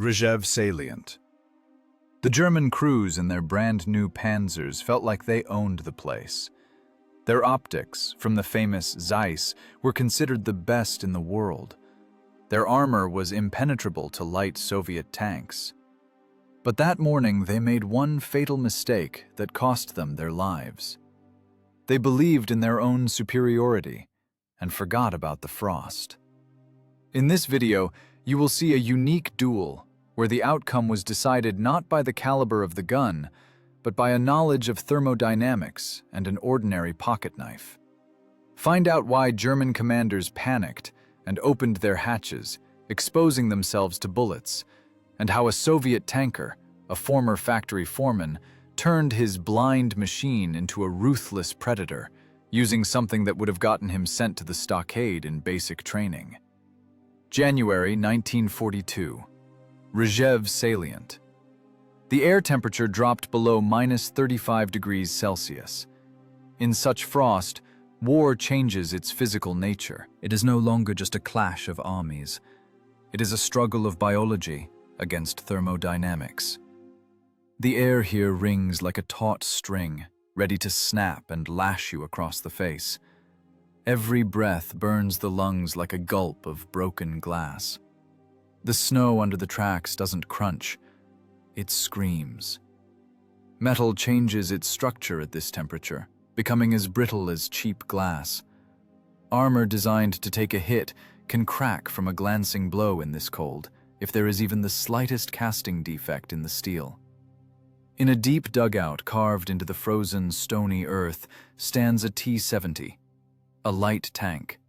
Rzhev salient. The German crews in their brand-new Panzers felt like they owned the place. Their optics, from the famous Zeiss, were considered the best in the world. Their armor was impenetrable to light Soviet tanks. But that morning they made one fatal mistake that cost them their lives. They believed in their own superiority and forgot about the frost. In this video, you will see a unique duel where the outcome was decided not by the caliber of the gun, but by a knowledge of thermodynamics and an ordinary pocket knife. Find out why German commanders panicked and opened their hatches, exposing themselves to bullets, and how a Soviet tanker, a former factory foreman, turned his blind machine into a ruthless predator, using something that would have gotten him sent to the stockade in basic training. January 1942. Rzhev salient. The air temperature dropped below -35°C. In such frost, war changes its physical nature. It is no longer just a clash of armies. It is a struggle of biology against thermodynamics. The air here rings like a taut string, ready to snap and lash you across the face. Every breath burns the lungs like a gulp of broken glass. The snow under the tracks doesn't crunch, it screams. Metal changes its structure at this temperature, becoming as brittle as cheap glass. Armor designed to take a hit can crack from a glancing blow in this cold, if there is even the slightest casting defect in the steel. In a deep dugout carved into the frozen, stony earth stands a T-70, a light tank.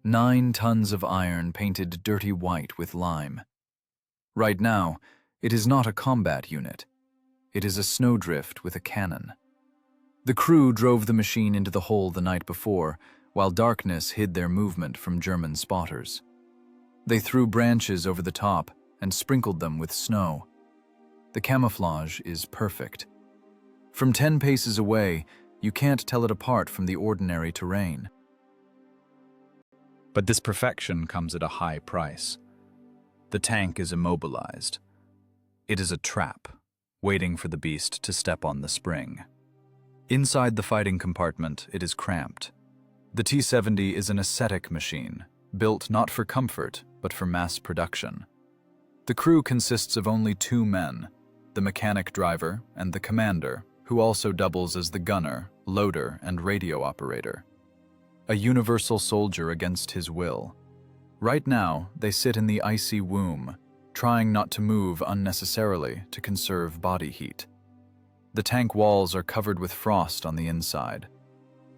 9 tons of iron painted dirty white with lime. Right now, it is not a combat unit. It is a snowdrift with a cannon. The crew drove the machine into the hole the night before, while darkness hid their movement from German spotters. They threw branches over the top and sprinkled them with snow. The camouflage is perfect. From 10 paces away, you can't tell it apart from the ordinary terrain. But this perfection comes at a high price. The tank is immobilized. It is a trap, waiting for the beast to step on the spring. Inside the fighting compartment, it is cramped. The T-70 is an ascetic machine, built not for comfort, but for mass production. The crew consists of only 2 men, the mechanic driver and the commander, who also doubles as the gunner, loader, and radio operator. A universal soldier against his will. Right now, they sit in the icy womb, trying not to move unnecessarily to conserve body heat. The tank walls are covered with frost on the inside.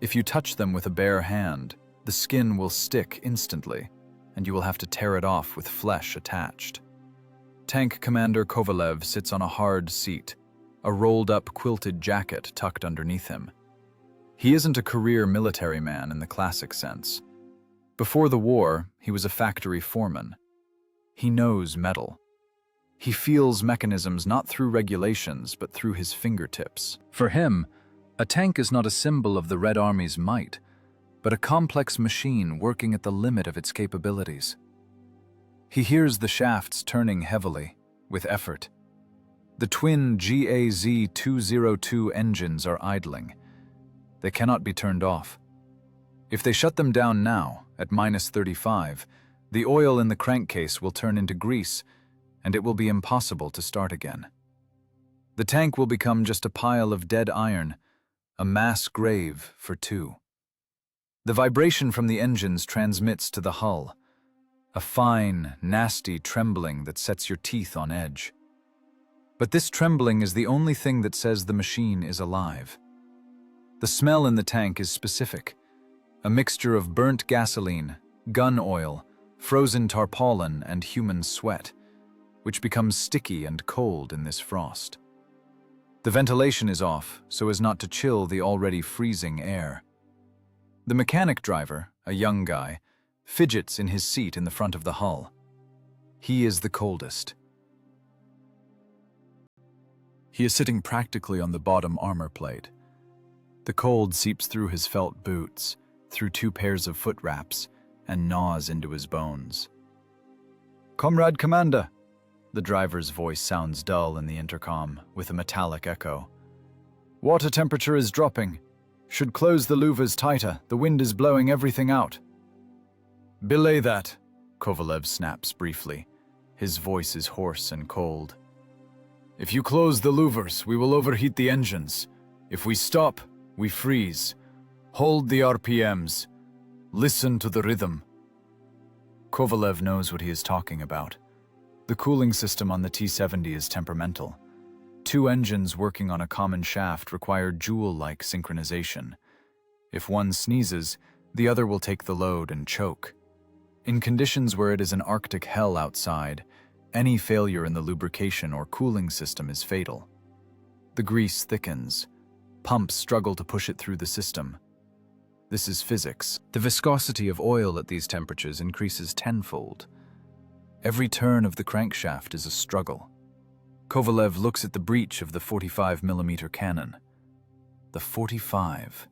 If you touch them with a bare hand, the skin will stick instantly, and you will have to tear it off with flesh attached. Tank Commander Kovalev sits on a hard seat, a rolled-up quilted jacket tucked underneath him. He isn't a career military man in the classic sense. Before the war, he was a factory foreman. He knows metal. He feels mechanisms not through regulations, but through his fingertips. For him, a tank is not a symbol of the Red Army's might, but a complex machine working at the limit of its capabilities. He hears the shafts turning heavily, with effort. The twin GAZ-202 engines are idling. They cannot be turned off. If they shut them down now, at -35, the oil in the crankcase will turn into grease, and it will be impossible to start again. The tank will become just a pile of dead iron, a mass grave for 2. The vibration from the engines transmits to the hull, a fine, nasty trembling that sets your teeth on edge. But this trembling is the only thing that says the machine is alive. The smell in the tank is specific, a mixture of burnt gasoline, gun oil, frozen tarpaulin, and human sweat, which becomes sticky and cold in this frost. The ventilation is off so as not to chill the already freezing air. The mechanic driver, a young guy, fidgets in his seat in the front of the hull. He is the coldest. He is sitting practically on the bottom armor plate. The cold seeps through his felt boots, through 2 pairs of foot wraps, and gnaws into his bones. "Comrade Commander," The driver's voice sounds dull in the intercom, with a metallic echo. Water temperature is dropping. Should close the louvers tighter. The wind is blowing everything out. Belay that, Kovalev snaps briefly. His voice is hoarse and cold. If you close the louvers, we will overheat the engines. If we stop, we freeze. Hold the RPMs. Listen to the rhythm. Kovalev knows what he is talking about. The cooling system on the T-70 is temperamental. Two engines working on a common shaft require Joule-like synchronization. If one sneezes, the other will take the load and choke. In conditions where it is an Arctic hell outside, any failure in the lubrication or cooling system is fatal. The grease thickens. Pumps struggle to push it through the system. This is physics. The viscosity of oil at these temperatures increases tenfold. Every turn of the crankshaft is a struggle. Kovalev looks at the breech of the 45mm cannon. The 45.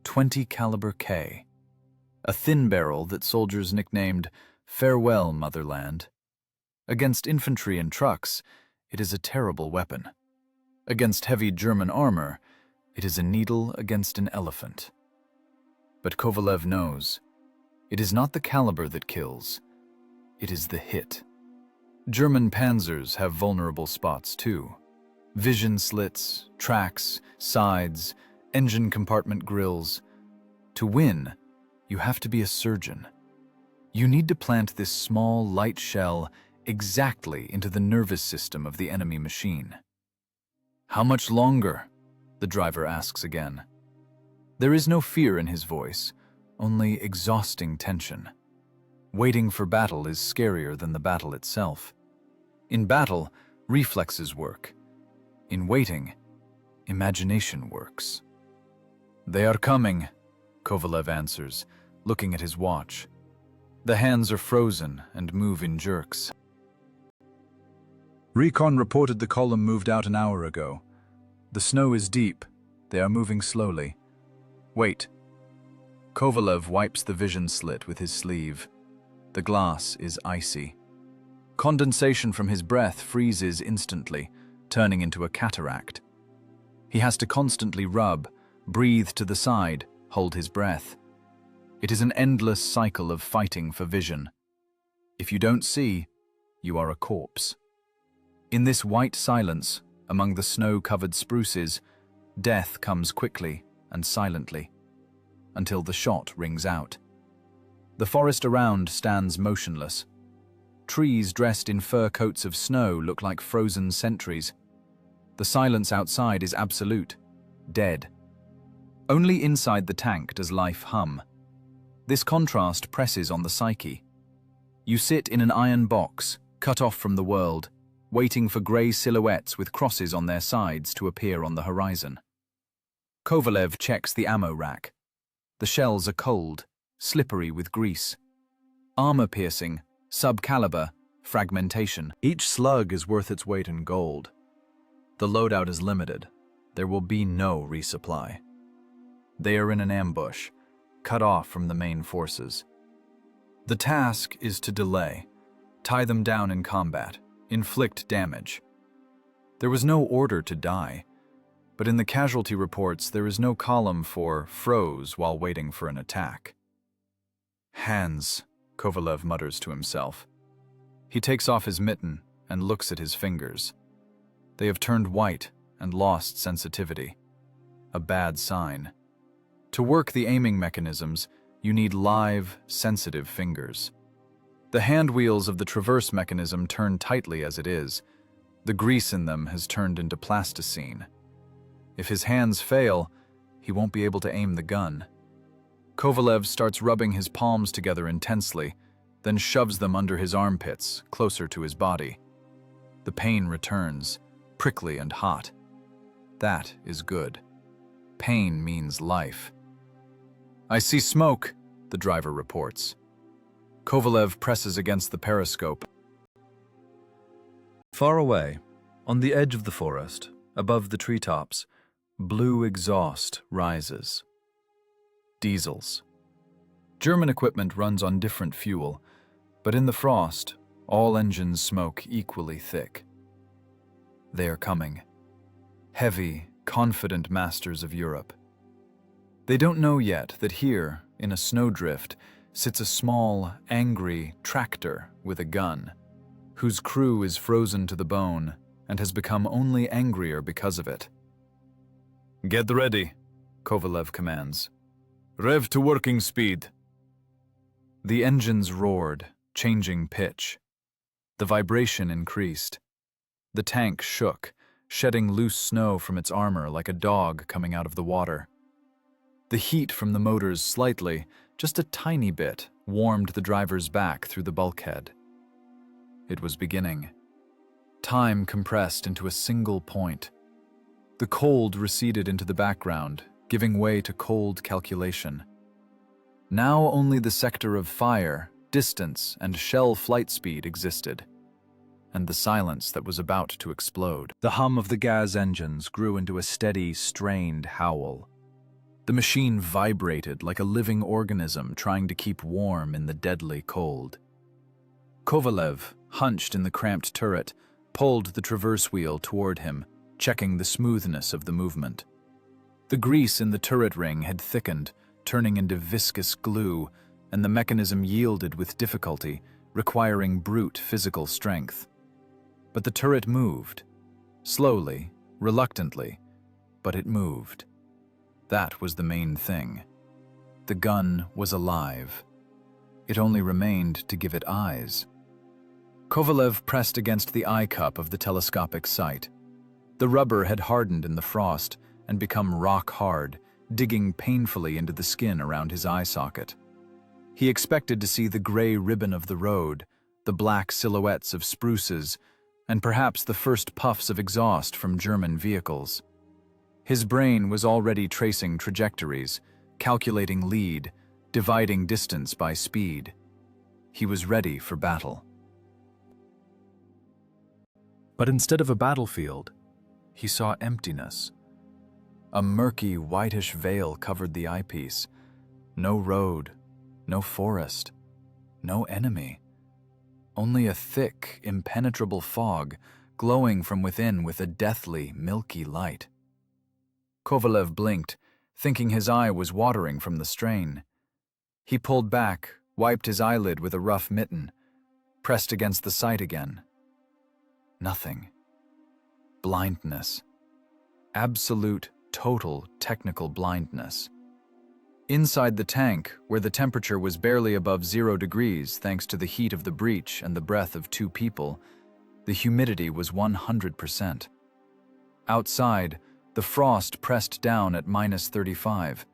20 caliber K. A thin barrel that soldiers nicknamed "Farewell, Motherland." Against infantry and trucks, it is a terrible weapon. Against heavy German armor, it is a needle against an elephant. But Kovalev knows, it is not the caliber that kills, it is the hit. German Panzers have vulnerable spots too. Vision slits, tracks, sides, engine compartment grills. To win, you have to be a surgeon. You need to plant this small, light shell exactly into the nervous system of the enemy machine. How much longer? The driver asks again. There is no fear in his voice, only exhausting tension. Waiting for battle is scarier than the battle itself. In battle, reflexes work. In waiting, imagination works. They are coming, Kovalev answers, looking at his watch. The hands are frozen and move in jerks. Recon reported the column moved out an hour ago. The snow is deep. They are moving slowly. Wait. Kovalev wipes the vision slit with his sleeve. The glass is icy. Condensation from his breath freezes instantly, turning into a cataract. He has to constantly rub, breathe to the side, hold his breath. It is an endless cycle of fighting for vision. If you don't see, you are a corpse. In this white silence, among the snow-covered spruces, death comes quickly and silently, until the shot rings out. The forest around stands motionless. Trees dressed in fur coats of snow look like frozen sentries. The silence outside is absolute, dead. Only inside the tank does life hum. This contrast presses on the psyche. You sit in an iron box, cut off from the world, waiting for grey silhouettes with crosses on their sides to appear on the horizon. Kovalev checks the ammo rack. The shells are cold, slippery with grease. Armor-piercing, sub-caliber, fragmentation. Each slug is worth its weight in gold. The loadout is limited. There will be no resupply. They are in an ambush, cut off from the main forces. The task is to delay, tie them down in combat, inflict damage. There was no order to die, but in the casualty reports there is no column for froze while waiting for an attack. Hands, Kovalev mutters to himself. He takes off his mitten and looks at his fingers. They have turned white and lost sensitivity. A bad sign. To work the aiming mechanisms, you need live, sensitive fingers. The hand wheels of the traverse mechanism turn tightly as it is. The grease in them has turned into plasticine. If his hands fail, he won't be able to aim the gun. Kovalev starts rubbing his palms together intensely, then shoves them under his armpits, closer to his body. The pain returns, prickly and hot. That is good. Pain means life. I see smoke, the driver reports. Kovalev presses against the periscope. Far away, on the edge of the forest, above the treetops, blue exhaust rises. Diesels. German equipment runs on different fuel, but in the frost, All engines smoke equally thick. They are coming. Heavy, confident masters of Europe. They don't know yet that here, in a snowdrift, sits a small, angry tractor with a gun, whose crew is frozen to the bone and has become only angrier because of it. "Get ready," Kovalev commands. "Rev to working speed." The engines roared, changing pitch. The vibration increased. The tank shook, shedding loose snow from its armor like a dog coming out of the water. The heat from the motors slightly, just a tiny bit, warmed the driver's back through the bulkhead. It was beginning. Time compressed into a single point. The cold receded into the background, giving way to cold calculation. Now only the sector of fire, distance, and shell flight speed existed, and the silence that was about to explode. The hum of the gas engines grew into a steady, strained howl. The machine vibrated like a living organism trying to keep warm in the deadly cold. Kovalev, hunched in the cramped turret, pulled the traverse wheel toward him, checking the smoothness of the movement. The grease in the turret ring had thickened, turning into viscous glue, and the mechanism yielded with difficulty, requiring brute physical strength. But the turret moved. Slowly, reluctantly, but it moved. That was the main thing. The gun was alive. It only remained to give it eyes. Kovalev pressed against the eye cup of the telescopic sight. The rubber had hardened in the frost and become rock hard, digging painfully into the skin around his eye socket. He expected to see the gray ribbon of the road, the black silhouettes of spruces, and perhaps the first puffs of exhaust from German vehicles. His brain was already tracing trajectories, calculating lead, dividing distance by speed. He was ready for battle. But instead of a battlefield, he saw emptiness. A murky, whitish veil covered the eyepiece. No road, no forest, no enemy. Only a thick, impenetrable fog, glowing from within with a deathly, milky light. Kovalev blinked, thinking his eye was watering from the strain. He pulled back, wiped his eyelid with a rough mitten, pressed against the sight again. Nothing. Blindness. Absolute, total, technical blindness. Inside the tank, where the temperature was barely above 0 degrees thanks to the heat of the breach and the breath of 2 people, the humidity was 100%. Outside, the frost pressed down at -35.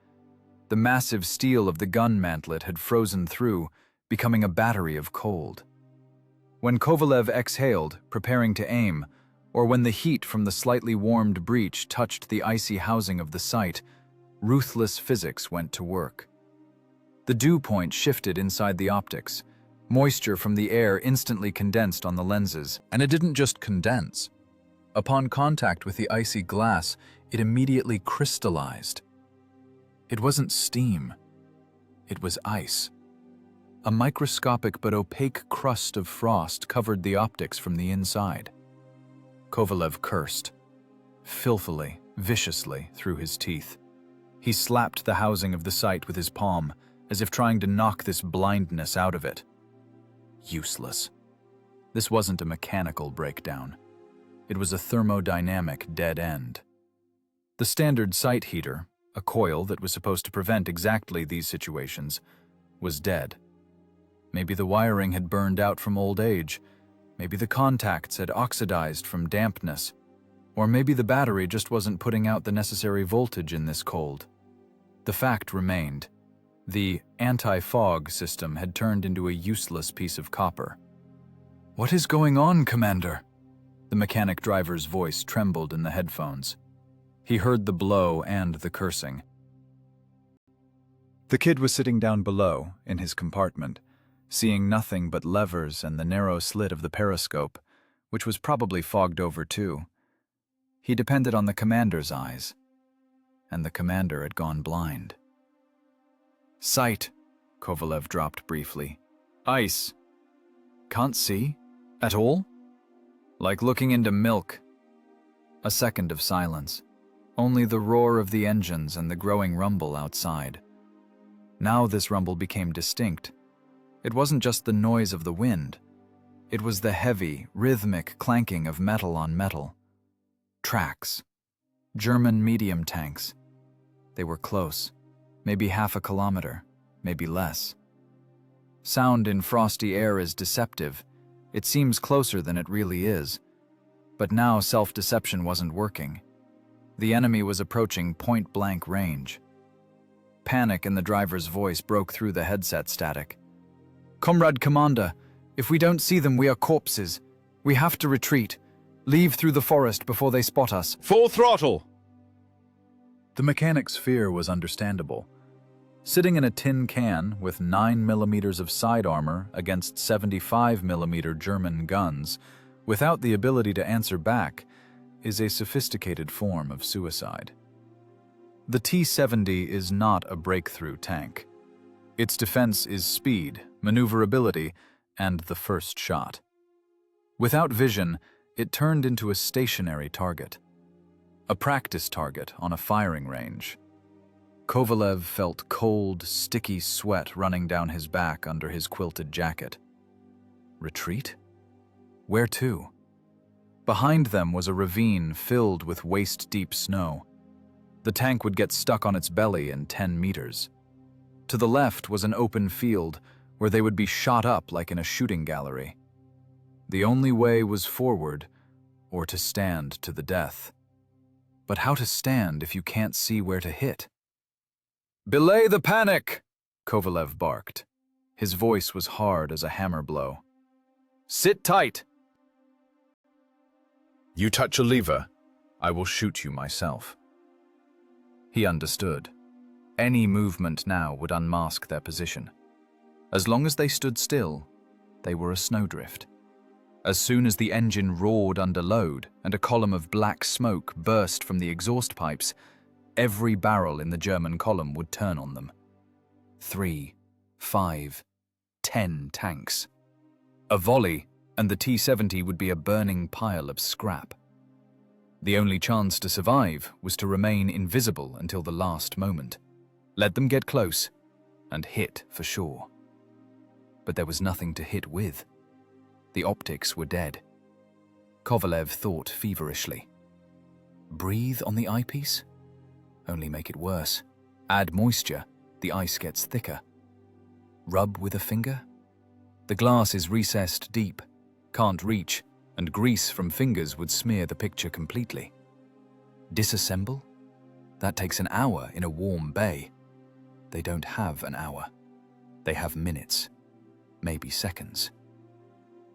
The massive steel of the gun mantlet had frozen through, becoming a battery of cold. When Kovalev exhaled, preparing to aim, or when the heat from the slightly warmed breach touched the icy housing of the sight, ruthless physics went to work. The dew point shifted inside the optics. Moisture from the air instantly condensed on the lenses, and it didn't just condense. Upon contact with the icy glass, it immediately crystallized. It wasn't steam. It was ice. A microscopic but opaque crust of frost covered the optics from the inside. Kovalev cursed, filthily, viciously, through his teeth. He slapped the housing of the sight with his palm, as if trying to knock this blindness out of it. Useless. This wasn't a mechanical breakdown. It was a thermodynamic dead end. The standard sight heater, a coil that was supposed to prevent exactly these situations, was dead. Maybe the wiring had burned out from old age. Maybe the contacts had oxidized from dampness. Or maybe the battery just wasn't putting out the necessary voltage in this cold. The fact remained. The anti-fog system had turned into a useless piece of copper. "What is going on, Commander?" The mechanic driver's voice trembled in the headphones. He heard the blow and the cursing. The kid was sitting down below, in his compartment, seeing nothing but levers and the narrow slit of the periscope, which was probably fogged over too. He depended on the commander's eyes, and the commander had gone blind. "Sight," Kovalev dropped briefly. "Ice." Can't see? At all? Like looking into milk. A second of silence. Only the roar of the engines and the growing rumble outside. Now this rumble became distinct. It wasn't just the noise of the wind. It was the heavy, rhythmic clanking of metal on metal. Tracks. German medium tanks. They were close. Maybe half a kilometer, maybe less. Sound in frosty air is deceptive. It seems closer than it really is. But now self-deception wasn't working. The enemy was approaching point-blank range. Panic in the driver's voice broke through the headset static. "Comrade Commander, if we don't see them, we are corpses. We have to retreat. Leave through the forest before they spot us." "Full throttle!" The mechanic's fear was understandable. Sitting in a tin can with 9 millimeters of side armor against 75 millimeter German guns, without the ability to answer back, is a sophisticated form of suicide. The T-70 is not a breakthrough tank. Its defense is speed, maneuverability, and the first shot. Without vision, it turned into a stationary target. A practice target on a firing range. Kovalev felt cold, sticky sweat running down his back under his quilted jacket. Retreat? Where to? Behind them was a ravine filled with waist-deep snow. The tank would get stuck on its belly in 10 meters. To the left was an open field where they would be shot up like in a shooting gallery. The only way was forward, or to stand to the death. But how to stand if you can't see where to hit? "Belay the panic!" Kovalev barked. His voice was hard as a hammer blow. "Sit tight!" "You touch a lever, I will shoot you myself." He understood. Any movement now would unmask their position. As long as they stood still, they were a snowdrift. As soon as the engine roared under load and a column of black smoke burst from the exhaust pipes, every barrel in the German column would turn on them. 3, 5, 10 tanks. A volley, and the T-70 would be a burning pile of scrap. The only chance to survive was to remain invisible until the last moment. Let them get close, and hit for sure. But there was nothing to hit with. The optics were dead. Kovalev thought feverishly. Breathe on the eyepiece? Only make it worse. Add moisture, the ice gets thicker. Rub with a finger? The glass is recessed deep, can't reach, and grease from fingers would smear the picture completely. Disassemble? That takes an hour in a warm bay. They don't have an hour. They have minutes, maybe seconds.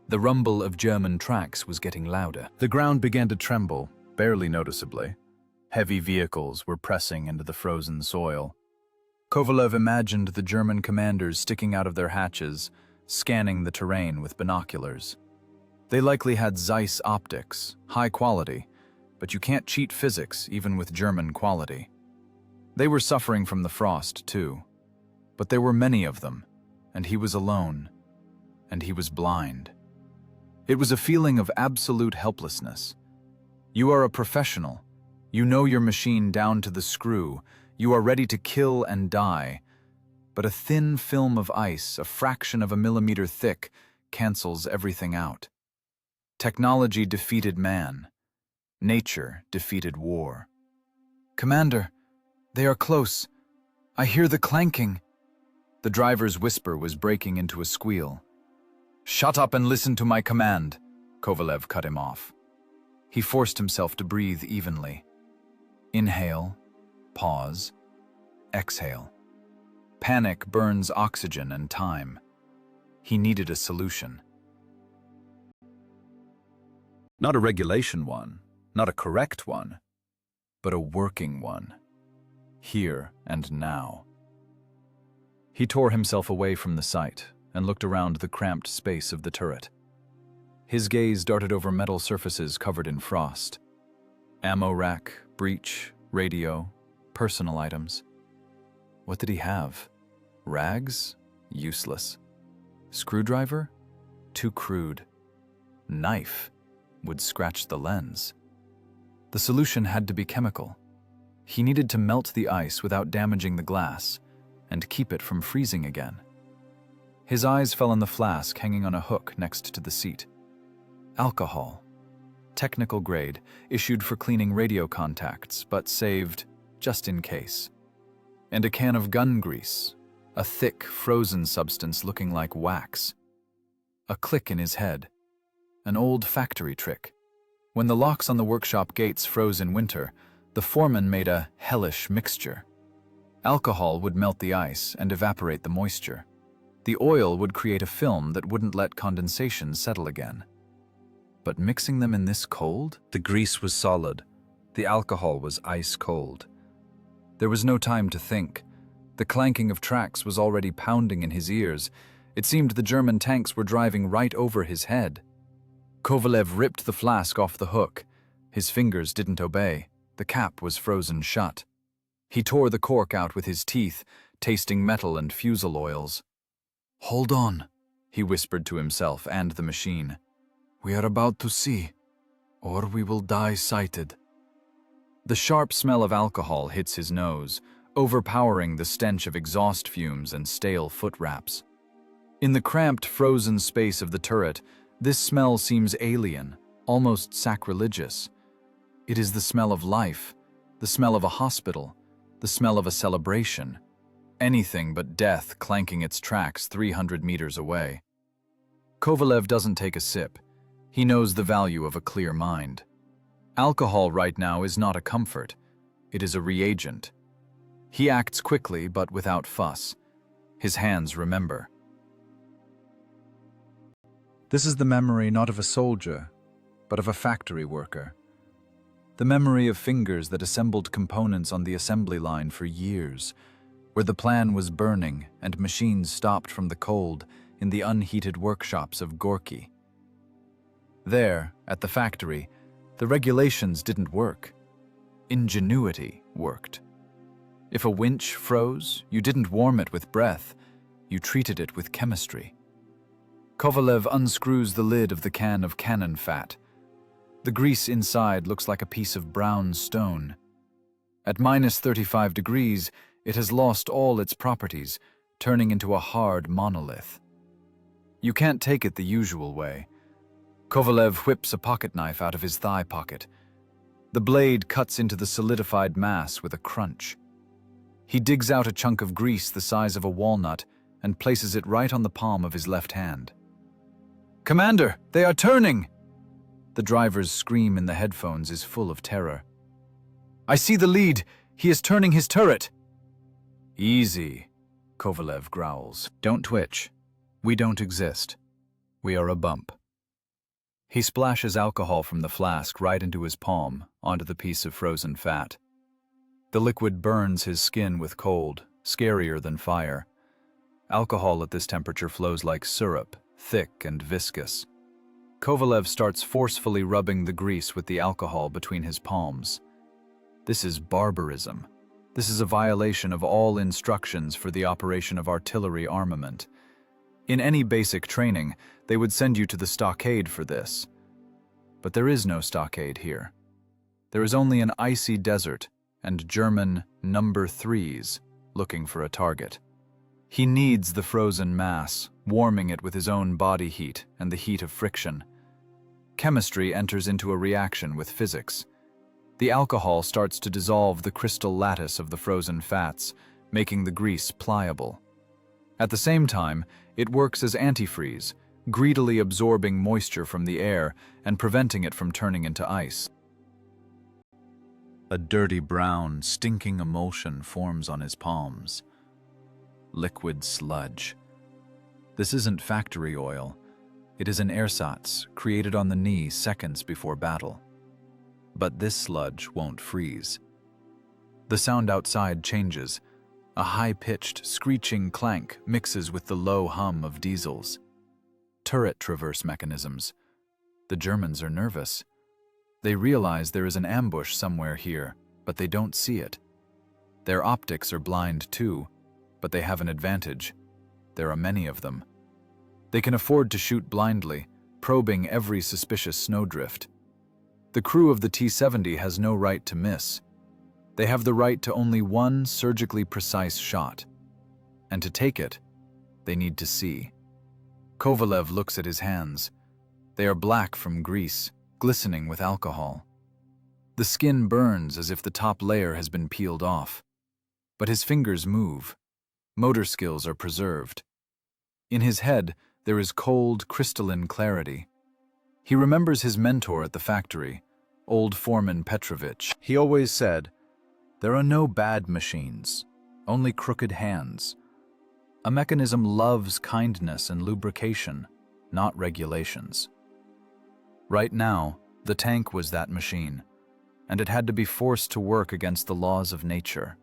The rumble of German tracks was getting louder. The ground began to tremble, barely noticeably. Heavy vehicles were pressing into the frozen soil. Kovalev imagined the German commanders sticking out of their hatches, scanning the terrain with binoculars. They likely had Zeiss optics, high quality, but you can't cheat physics even with German quality. They were suffering from the frost, too. But there were many of them, and he was alone, and he was blind. It was a feeling of absolute helplessness. You are a professional. You know your machine down to the screw. You are ready to kill and die. But a thin film of ice, a fraction of a millimeter thick, cancels everything out. Technology defeated man. Nature defeated war. "Commander, they are close. I hear the clanking." The driver's whisper was breaking into a squeal. "Shut up and listen to my command," Kovalev cut him off. He forced himself to breathe evenly. Inhale, pause, exhale. Panic burns oxygen and time. He needed a solution. Not a regulation one, not a correct one, but a working one. Here and now. He tore himself away from the sight and looked around the cramped space of the turret. His gaze darted over metal surfaces covered in frost. Ammo rack, breech, radio, personal items. What did he have? Rags? Useless. Screwdriver? too crude. Knife would scratch the lens. The solution had to be chemical. He needed to melt the ice without damaging the glass and keep it from freezing again. His eyes fell on the flask hanging on a hook next to the seat. Alcohol. Technical grade, issued for cleaning radio contacts, but saved just in case. And a can of gun grease, a thick, frozen substance looking like wax. A click in his head. An old factory trick. When the locks on the workshop gates froze in winter, the foreman made a hellish mixture. Alcohol would melt the ice and evaporate the moisture. The oil would create a film that wouldn't let condensation settle again. But mixing them in this cold? The grease was solid. The alcohol was ice cold. There was no time to think. The clanking of tracks was already pounding in his ears. It seemed the German tanks were driving right over his head. Kovalev ripped the flask off the hook. His fingers didn't obey. The cap was frozen shut. He tore the cork out with his teeth, tasting metal and fusel oils. "Hold on," he whispered to himself and the machine. "We are about to see, or we will die sighted." The sharp smell of alcohol hits his nose, overpowering the stench of exhaust fumes and stale foot wraps. In the cramped, frozen space of the turret, this smell seems alien, almost sacrilegious. It is the smell of life, the smell of a hospital, the smell of a celebration. Anything but death clanking its tracks 300 meters away. Kovalev doesn't take a sip. He knows the value of a clear mind. Alcohol right now is not a comfort. It is a reagent. He acts quickly but without fuss. His hands remember. This is the memory not of a soldier, but of a factory worker. The memory of fingers that assembled components on the assembly line for years, where the plan was burning and machines stopped from the cold in the unheated workshops of Gorky. There, at the factory, the regulations didn't work. Ingenuity worked. If a winch froze, you didn't warm it with breath, you treated it with chemistry. Kovalev unscrews the lid of the can of cannon fat. The grease inside looks like a piece of brown stone. At -35 degrees, it has lost all its properties, turning into a hard monolith. You can't take it the usual way. Kovalev whips a pocket knife out of his thigh pocket. The blade cuts into the solidified mass with a crunch. He digs out a chunk of grease the size of a walnut and places it right on the palm of his left hand. "Commander, they are turning!" The driver's scream in the headphones is full of terror. "I see the lead! He is turning his turret!" "Easy," Kovalev growls. "Don't twitch. We don't exist. We are a bump." He splashes alcohol from the flask right into his palm, onto the piece of frozen fat. The liquid burns his skin with cold, scarier than fire. Alcohol at this temperature flows like syrup, thick and viscous. Kovalev starts forcefully rubbing the grease with the alcohol between his palms. This is barbarism. This is a violation of all instructions for the operation of artillery armament. In any basic training, they would send you to the stockade for this. But there is no stockade here. There is only an icy desert and German number 3s looking for a target. He needs the frozen mass, warming it with his own body heat and the heat of friction. Chemistry enters into a reaction with physics. The alcohol starts to dissolve the crystal lattice of the frozen fats, making the grease pliable. At the same time, it works as antifreeze, greedily absorbing moisture from the air and preventing it from turning into ice. A dirty brown, stinking emulsion forms on his palms. Liquid sludge. This isn't factory oil. It is an ersatz created on the knee seconds before battle. But this sludge won't freeze. The sound outside changes. A high-pitched, screeching clank mixes with the low hum of diesels. Turret traverse mechanisms. The Germans are nervous. They realize there is an ambush somewhere here, but they don't see it. Their optics are blind too, but they have an advantage. There are many of them. They can afford to shoot blindly, probing every suspicious snowdrift. The crew of the T-70 has no right to miss. They have the right to only one surgically precise shot. And to take it, they need to see. Kovalev looks at his hands. They are black from grease, glistening with alcohol. The skin burns as if the top layer has been peeled off. But his fingers move. Motor skills are preserved. In his head, there is cold, crystalline clarity. He remembers his mentor at the factory, old foreman Petrovich. He always said, "There are no bad machines, only crooked hands. A mechanism loves kindness and lubrication, not regulations." Right now, the tank was that machine, and it had to be forced to work against the laws of nature.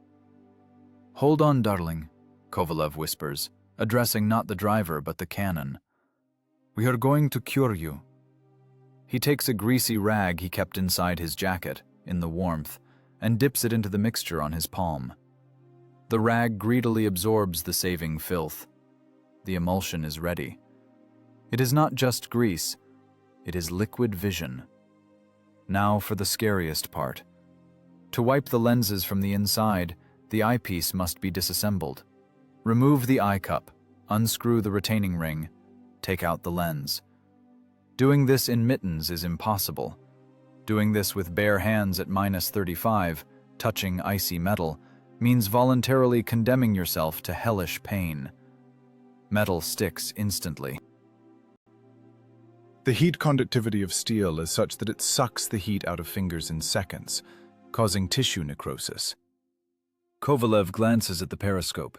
"Hold on, darling," Kovalev whispers, addressing not the driver but the cannon. "We are going to cure you." He takes a greasy rag he kept inside his jacket, in the warmth, and dips it into the mixture on his palm. The rag greedily absorbs the saving filth. The emulsion is ready. It is not just grease, it is liquid vision. Now for the scariest part. To wipe the lenses from the inside, the eyepiece must be disassembled. Remove the eye cup, unscrew the retaining ring, take out the lens. Doing this in mittens is impossible. Doing this with bare hands at -35, touching icy metal, means voluntarily condemning yourself to hellish pain. Metal sticks instantly. The heat conductivity of steel is such that it sucks the heat out of fingers in seconds, causing tissue necrosis. Kovalev glances at the periscope.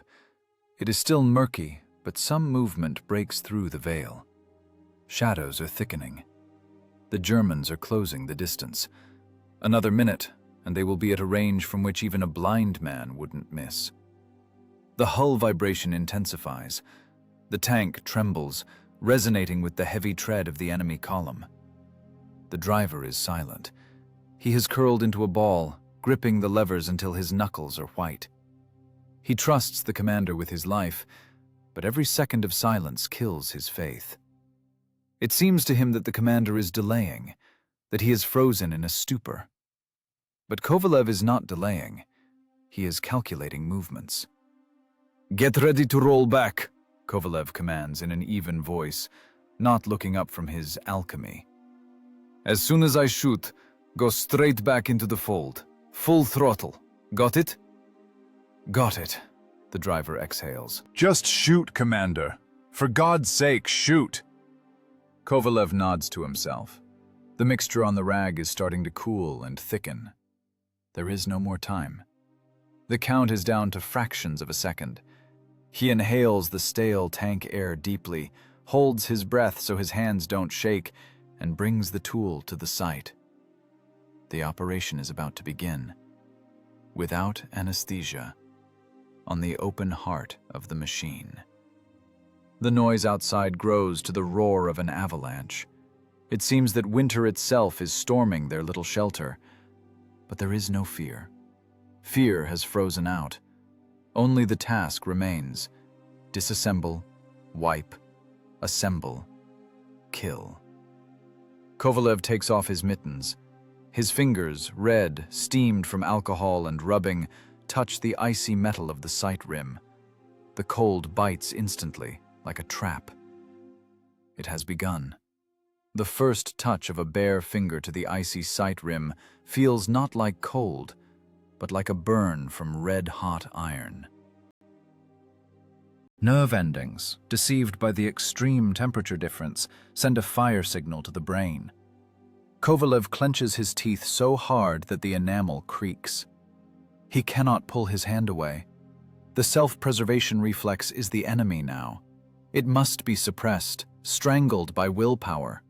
It is still murky, but some movement breaks through the veil. Shadows are thickening. The Germans are closing the distance. Another minute, and they will be at a range from which even a blind man wouldn't miss. The hull vibration intensifies. The tank trembles, resonating with the heavy tread of the enemy column. The driver is silent. He has curled into a ball, gripping the levers until his knuckles are white. He trusts the commander with his life, but every second of silence kills his faith. It seems to him that the commander is delaying, that he is frozen in a stupor. But Kovalev is not delaying. He is calculating movements. "Get ready to roll back," Kovalev commands in an even voice, not looking up from his alchemy. "As soon as I shoot, go straight back into the fold. Full throttle. Got it?" "Got it," the driver exhales. "Just shoot, Commander. For God's sake, shoot!" Kovalev nods to himself. The mixture on the rag is starting to cool and thicken. There is no more time. The count is down to fractions of a second. He inhales the stale tank air deeply, holds his breath so his hands don't shake, and brings the tool to the sight. The operation is about to begin. Without anesthesia, on the open heart of the machine. The noise outside grows to the roar of an avalanche. It seems that winter itself is storming their little shelter. But there is no fear. Fear has frozen out. Only the task remains. Disassemble, wipe, assemble, kill. Kovalev takes off his mittens. His fingers, red, steamed from alcohol and rubbing, touch the icy metal of the sight rim. The cold bites instantly, like a trap. It has begun. The first touch of a bare finger to the icy sight rim feels not like cold, but like a burn from red-hot iron. Nerve endings, deceived by the extreme temperature difference, send a fire signal to the brain. Kovalev clenches his teeth so hard that the enamel creaks. He cannot pull his hand away. The self-preservation reflex is the enemy now. It must be suppressed, strangled by willpower.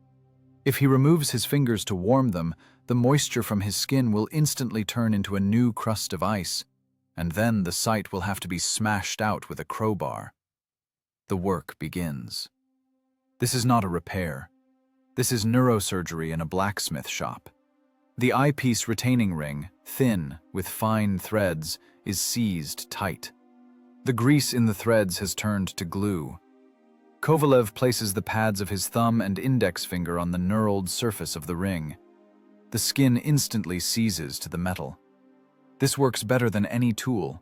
If he removes his fingers to warm them, the moisture from his skin will instantly turn into a new crust of ice, and then the sight will have to be smashed out with a crowbar. The work begins. This is not a repair. This is neurosurgery in a blacksmith shop. The eyepiece retaining ring, thin, with fine threads, is seized tight. The grease in the threads has turned to glue. Kovalev places the pads of his thumb and index finger on the knurled surface of the ring. The skin instantly seizes to the metal. This works better than any tool.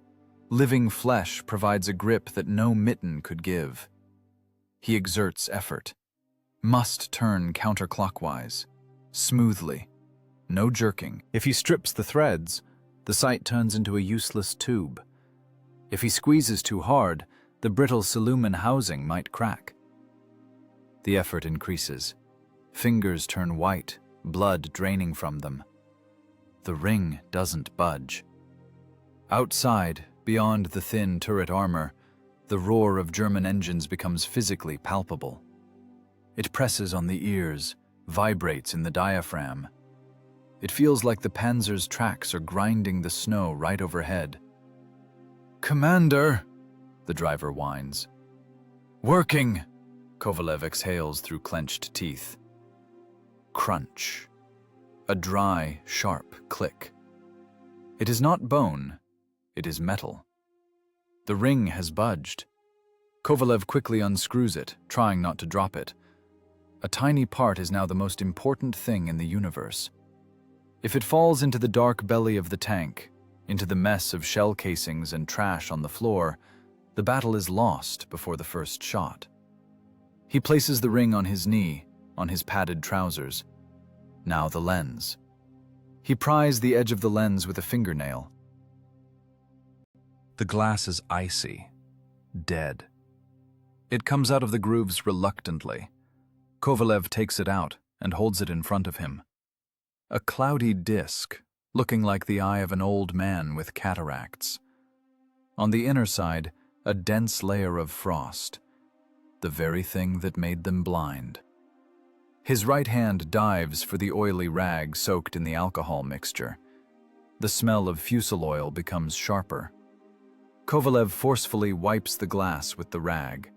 Living flesh provides a grip that no mitten could give. He exerts effort. Must turn counterclockwise, smoothly, no jerking. If he strips the threads, the sight turns into a useless tube. If he squeezes too hard, the brittle silumen housing might crack. The effort increases. Fingers turn white, blood draining from them. The ring doesn't budge. Outside, beyond the thin turret armor, the roar of German engines becomes physically palpable. It presses on the ears, vibrates in the diaphragm. It feels like the Panzer's tracks are grinding the snow right overhead. "Commander," the driver whines. "Working," Kovalev exhales through clenched teeth. Crunch. A dry, sharp click. It is not bone, it is metal. The ring has budged. Kovalev quickly unscrews it, trying not to drop it. A tiny part is now the most important thing in the universe. If it falls into the dark belly of the tank, into the mess of shell casings and trash on the floor, the battle is lost before the first shot. He places the ring on his knee, on his padded trousers. Now the lens. He pries the edge of the lens with a fingernail. The glass is icy, dead. It comes out of the grooves reluctantly. Kovalev takes it out and holds it in front of him. A cloudy disk, looking like the eye of an old man with cataracts. On the inner side, a dense layer of frost, the very thing that made them blind. His right hand dives for the oily rag soaked in the alcohol mixture. The smell of fusel oil becomes sharper. Kovalev forcefully wipes the glass with the rag.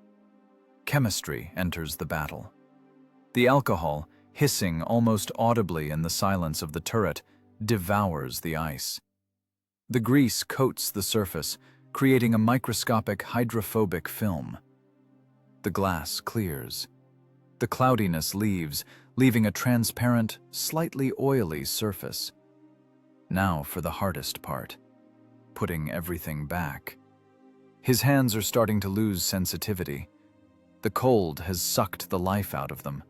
Chemistry enters the battle. The alcohol, hissing almost audibly in the silence of the turret, devours the ice. The grease coats the surface, creating a microscopic hydrophobic film. The glass clears. The cloudiness leaves, leaving a transparent, slightly oily surface. Now for the hardest part, putting everything back. His hands are starting to lose sensitivity. The cold has sucked the life out of them.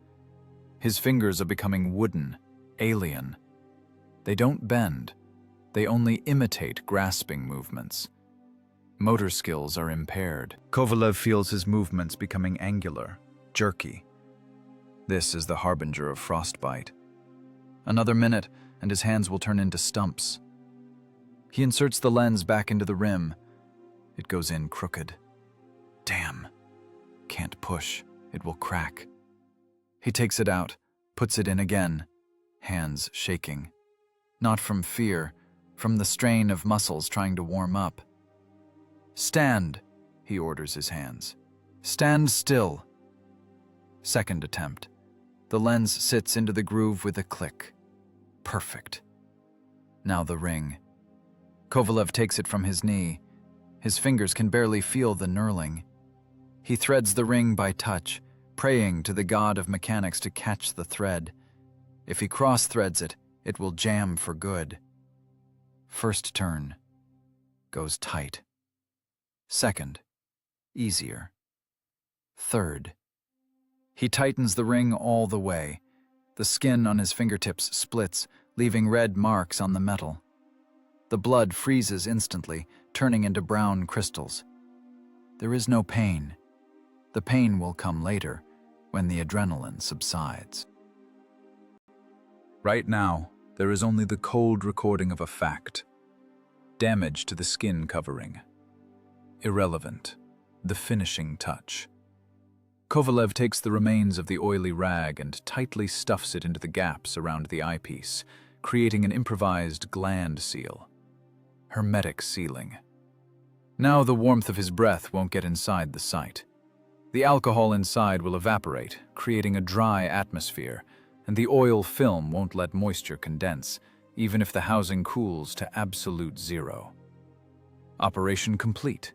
His fingers are becoming wooden, alien. They don't bend. They only imitate grasping movements. Motor skills are impaired. Kovalev feels his movements becoming angular, jerky. This is the harbinger of frostbite. Another minute, and his hands will turn into stumps. He inserts the lens back into the rim. It goes in crooked. Damn. Can't push. It will crack. He takes it out, puts it in again, hands shaking. Not from fear, from the strain of muscles trying to warm up. "Stand," he orders his hands. "Stand still." Second attempt. The lens sits into the groove with a click. Perfect. Now the ring. Kovalev takes it from his knee. His fingers can barely feel the knurling. He threads the ring by touch, praying to the god of mechanics to catch the thread. If he cross-threads it, it will jam for good. First turn. Goes tight. Second. Easier. Third. He tightens the ring all the way. The skin on his fingertips splits, leaving red marks on the metal. The blood freezes instantly, turning into brown crystals. There is no pain. The pain will come later, when the adrenaline subsides. Right now, there is only the cold recording of a fact. Damage to the skin covering. Irrelevant. The finishing touch. Kovalev takes the remains of the oily rag and tightly stuffs it into the gaps around the eyepiece, creating an improvised gland seal. Hermetic sealing. Now the warmth of his breath won't get inside the sight. The alcohol inside will evaporate, creating a dry atmosphere, and the oil film won't let moisture condense, even if the housing cools to absolute zero. Operation complete.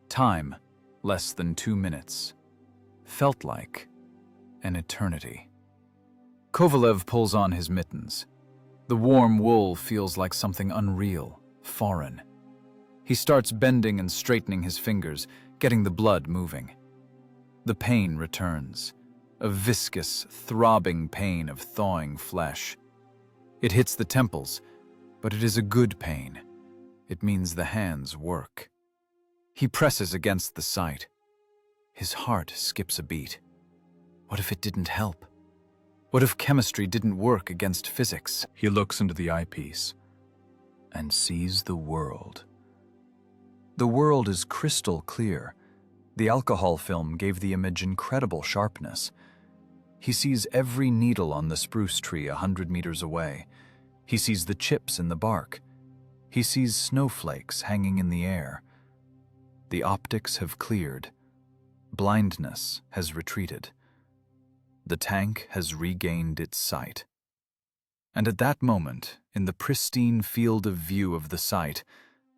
Time, less than 2 minutes. felt like an eternity. Kovalev pulls on his mittens. The warm wool feels like something unreal, foreign. He starts bending and straightening his fingers, getting the blood moving. The pain returns, a viscous, throbbing pain of thawing flesh. It hits the temples, but it is a good pain. It means the hands work. He presses against the sight. His heart skips a beat. What if it didn't help? What if chemistry didn't work against physics? He looks into the eyepiece and sees the world. The world is crystal clear. The alcohol film gave the image incredible sharpness. He sees every needle on the spruce tree 100 meters away. He sees the chips in the bark. He sees snowflakes hanging in the air. The optics have cleared. Blindness has retreated. The tank has regained its sight. And at that moment, in the pristine field of view of the sight,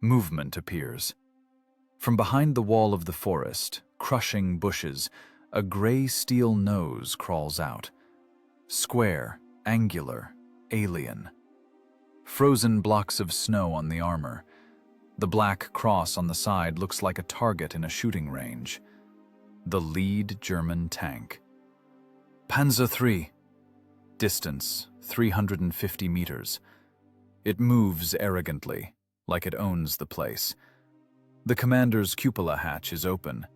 movement appears. From behind the wall of the forest, crushing bushes, a gray steel nose crawls out. Square, angular, alien. Frozen blocks of snow on the armor. The black cross on the side looks like a target in a shooting range. The lead German tank. Panzer III. Distance, 350 meters. It moves arrogantly, like it owns the place. The commander's cupola hatch is open.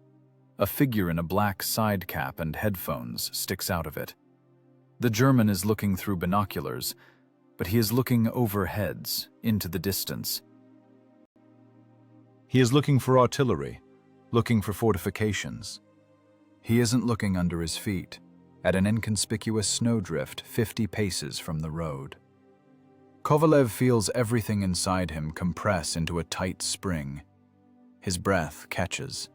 A figure in a black side cap and headphones sticks out of it. The German is looking through binoculars, but he is looking over heads, into the distance. He is looking for artillery, looking for fortifications. He isn't looking under his feet, at an inconspicuous snowdrift 50 paces from the road. Kovalev feels everything inside him compress into a tight spring. His breath catches.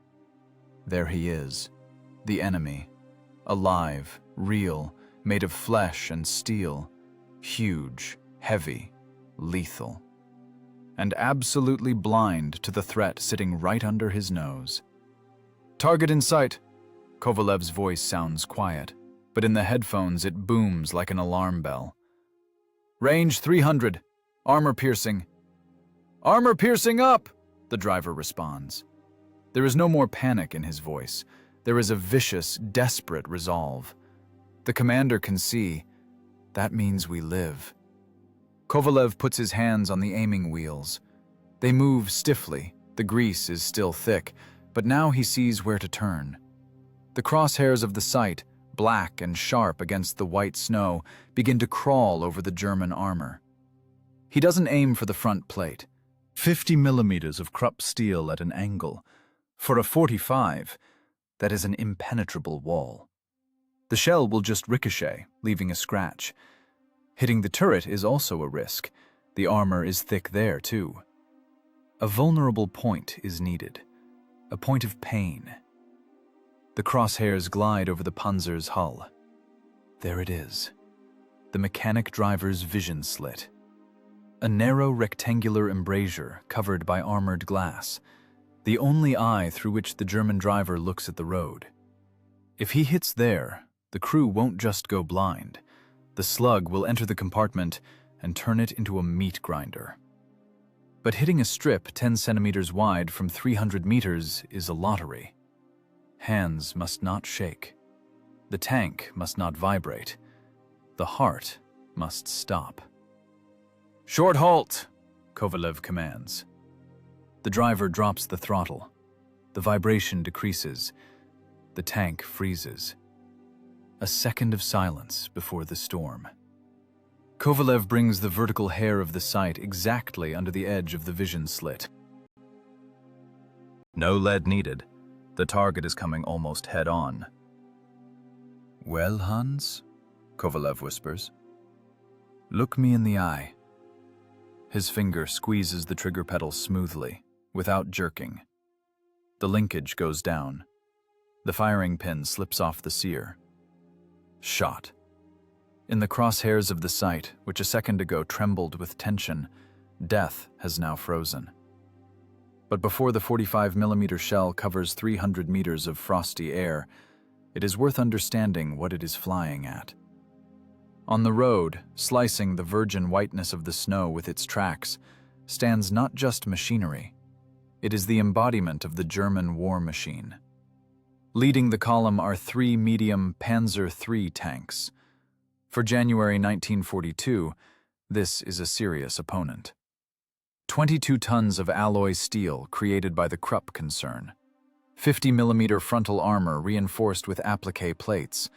There he is, the enemy, alive, real, made of flesh and steel, huge, heavy, lethal, and absolutely blind to the threat sitting right under his nose. Target in sight. Kovalev's voice sounds quiet, but in the headphones it booms like an alarm bell. Range 300, armor piercing. Armor piercing up, the driver responds. There is no more panic in his voice. There is a vicious, desperate resolve. The commander can see, that means we live. Kovalev puts his hands on the aiming wheels. They move stiffly, the grease is still thick, but now he sees where to turn. The crosshairs of the sight, black and sharp against the white snow, begin to crawl over the German armor. He doesn't aim for the front plate. 50 millimeters of Krupp steel at an angle. For a 45, that is an impenetrable wall. The shell will just ricochet, leaving a scratch. Hitting the turret is also a risk. The armor is thick there, too. A vulnerable point is needed. A point of pain. The crosshairs glide over the Panzer's hull. There it is. The mechanic driver's vision slit. A narrow rectangular embrasure covered by armored glass. The only eye through which the German driver looks at the road. If he hits there, the crew won't just go blind. The slug will enter the compartment and turn it into a meat grinder. But hitting a strip 10 centimeters wide from 300 meters is a lottery. Hands must not shake. The tank must not vibrate. The heart must stop. Short halt, Kovalev commands. The driver drops the throttle. The vibration decreases. The tank freezes. A second of silence before the storm. Kovalev brings the vertical hair of the sight exactly under the edge of the vision slit. No lead needed. The target is coming almost head-on. Well, Hans? Kovalev whispers. Look me in the eye. His finger squeezes the trigger pedal smoothly, without jerking. The linkage goes down. The firing pin slips off the sear. Shot. In the crosshairs of the sight, which a second ago trembled with tension, death has now frozen. But before the 45mm shell covers 300 meters of frosty air, it is worth understanding what it is flying at. On the road, slicing the virgin whiteness of the snow with its tracks, stands not just machinery. It is the embodiment of the German war machine. Leading the column are 3 medium Panzer III tanks. For January 1942, this is a serious opponent. 22 tons of alloy steel created by the Krupp concern, 50mm frontal armor reinforced with applique plates,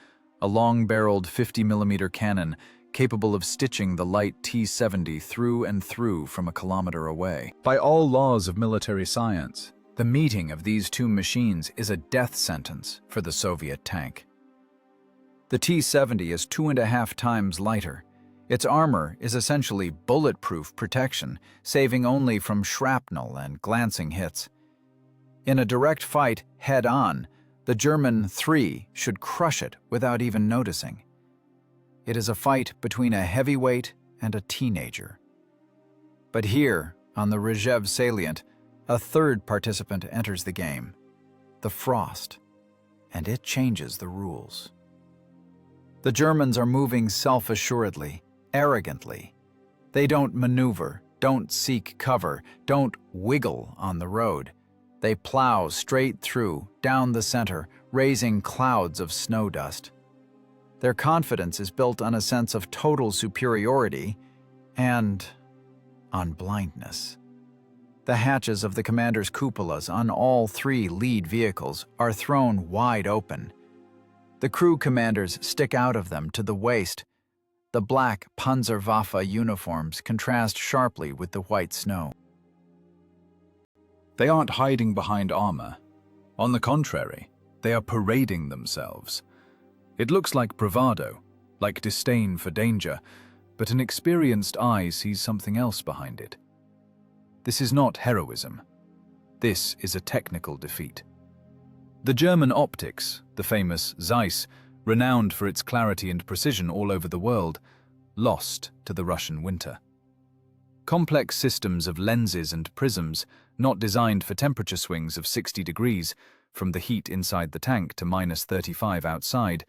a long-barreled 50mm cannon capable of stitching the light T-70 through and through from a kilometer away. By all laws of military science, the meeting of these two machines is a death sentence for the Soviet tank. The T-70 is 2.5 times lighter. Its armor is essentially bulletproof protection, saving only from shrapnel and glancing hits. In a direct fight, head-on, the German 3 should crush it without even noticing. It is a fight between a heavyweight and a teenager. But here, on the Rzhev salient, a third participant enters the game, the Frost, and it changes the rules. The Germans are moving self-assuredly, arrogantly. They don't maneuver, don't seek cover, don't wiggle on the road. They plow straight through, down the center, raising clouds of snow dust. Their confidence is built on a sense of total superiority and on blindness. The hatches of the commander's cupolas on all 3 lead vehicles are thrown wide open. The crew commanders stick out of them to the waist. The black Panzerwaffe uniforms contrast sharply with the white snow. They aren't hiding behind armor. On the contrary, they are parading themselves. It looks like bravado, like disdain for danger, but an experienced eye sees something else behind it. This is not heroism. This is a technical defeat. The German optics, the famous Zeiss, renowned for its clarity and precision all over the world, lost to the Russian winter. Complex systems of lenses and prisms, not designed for temperature swings of 60 degrees, from the heat inside the tank to -35 outside,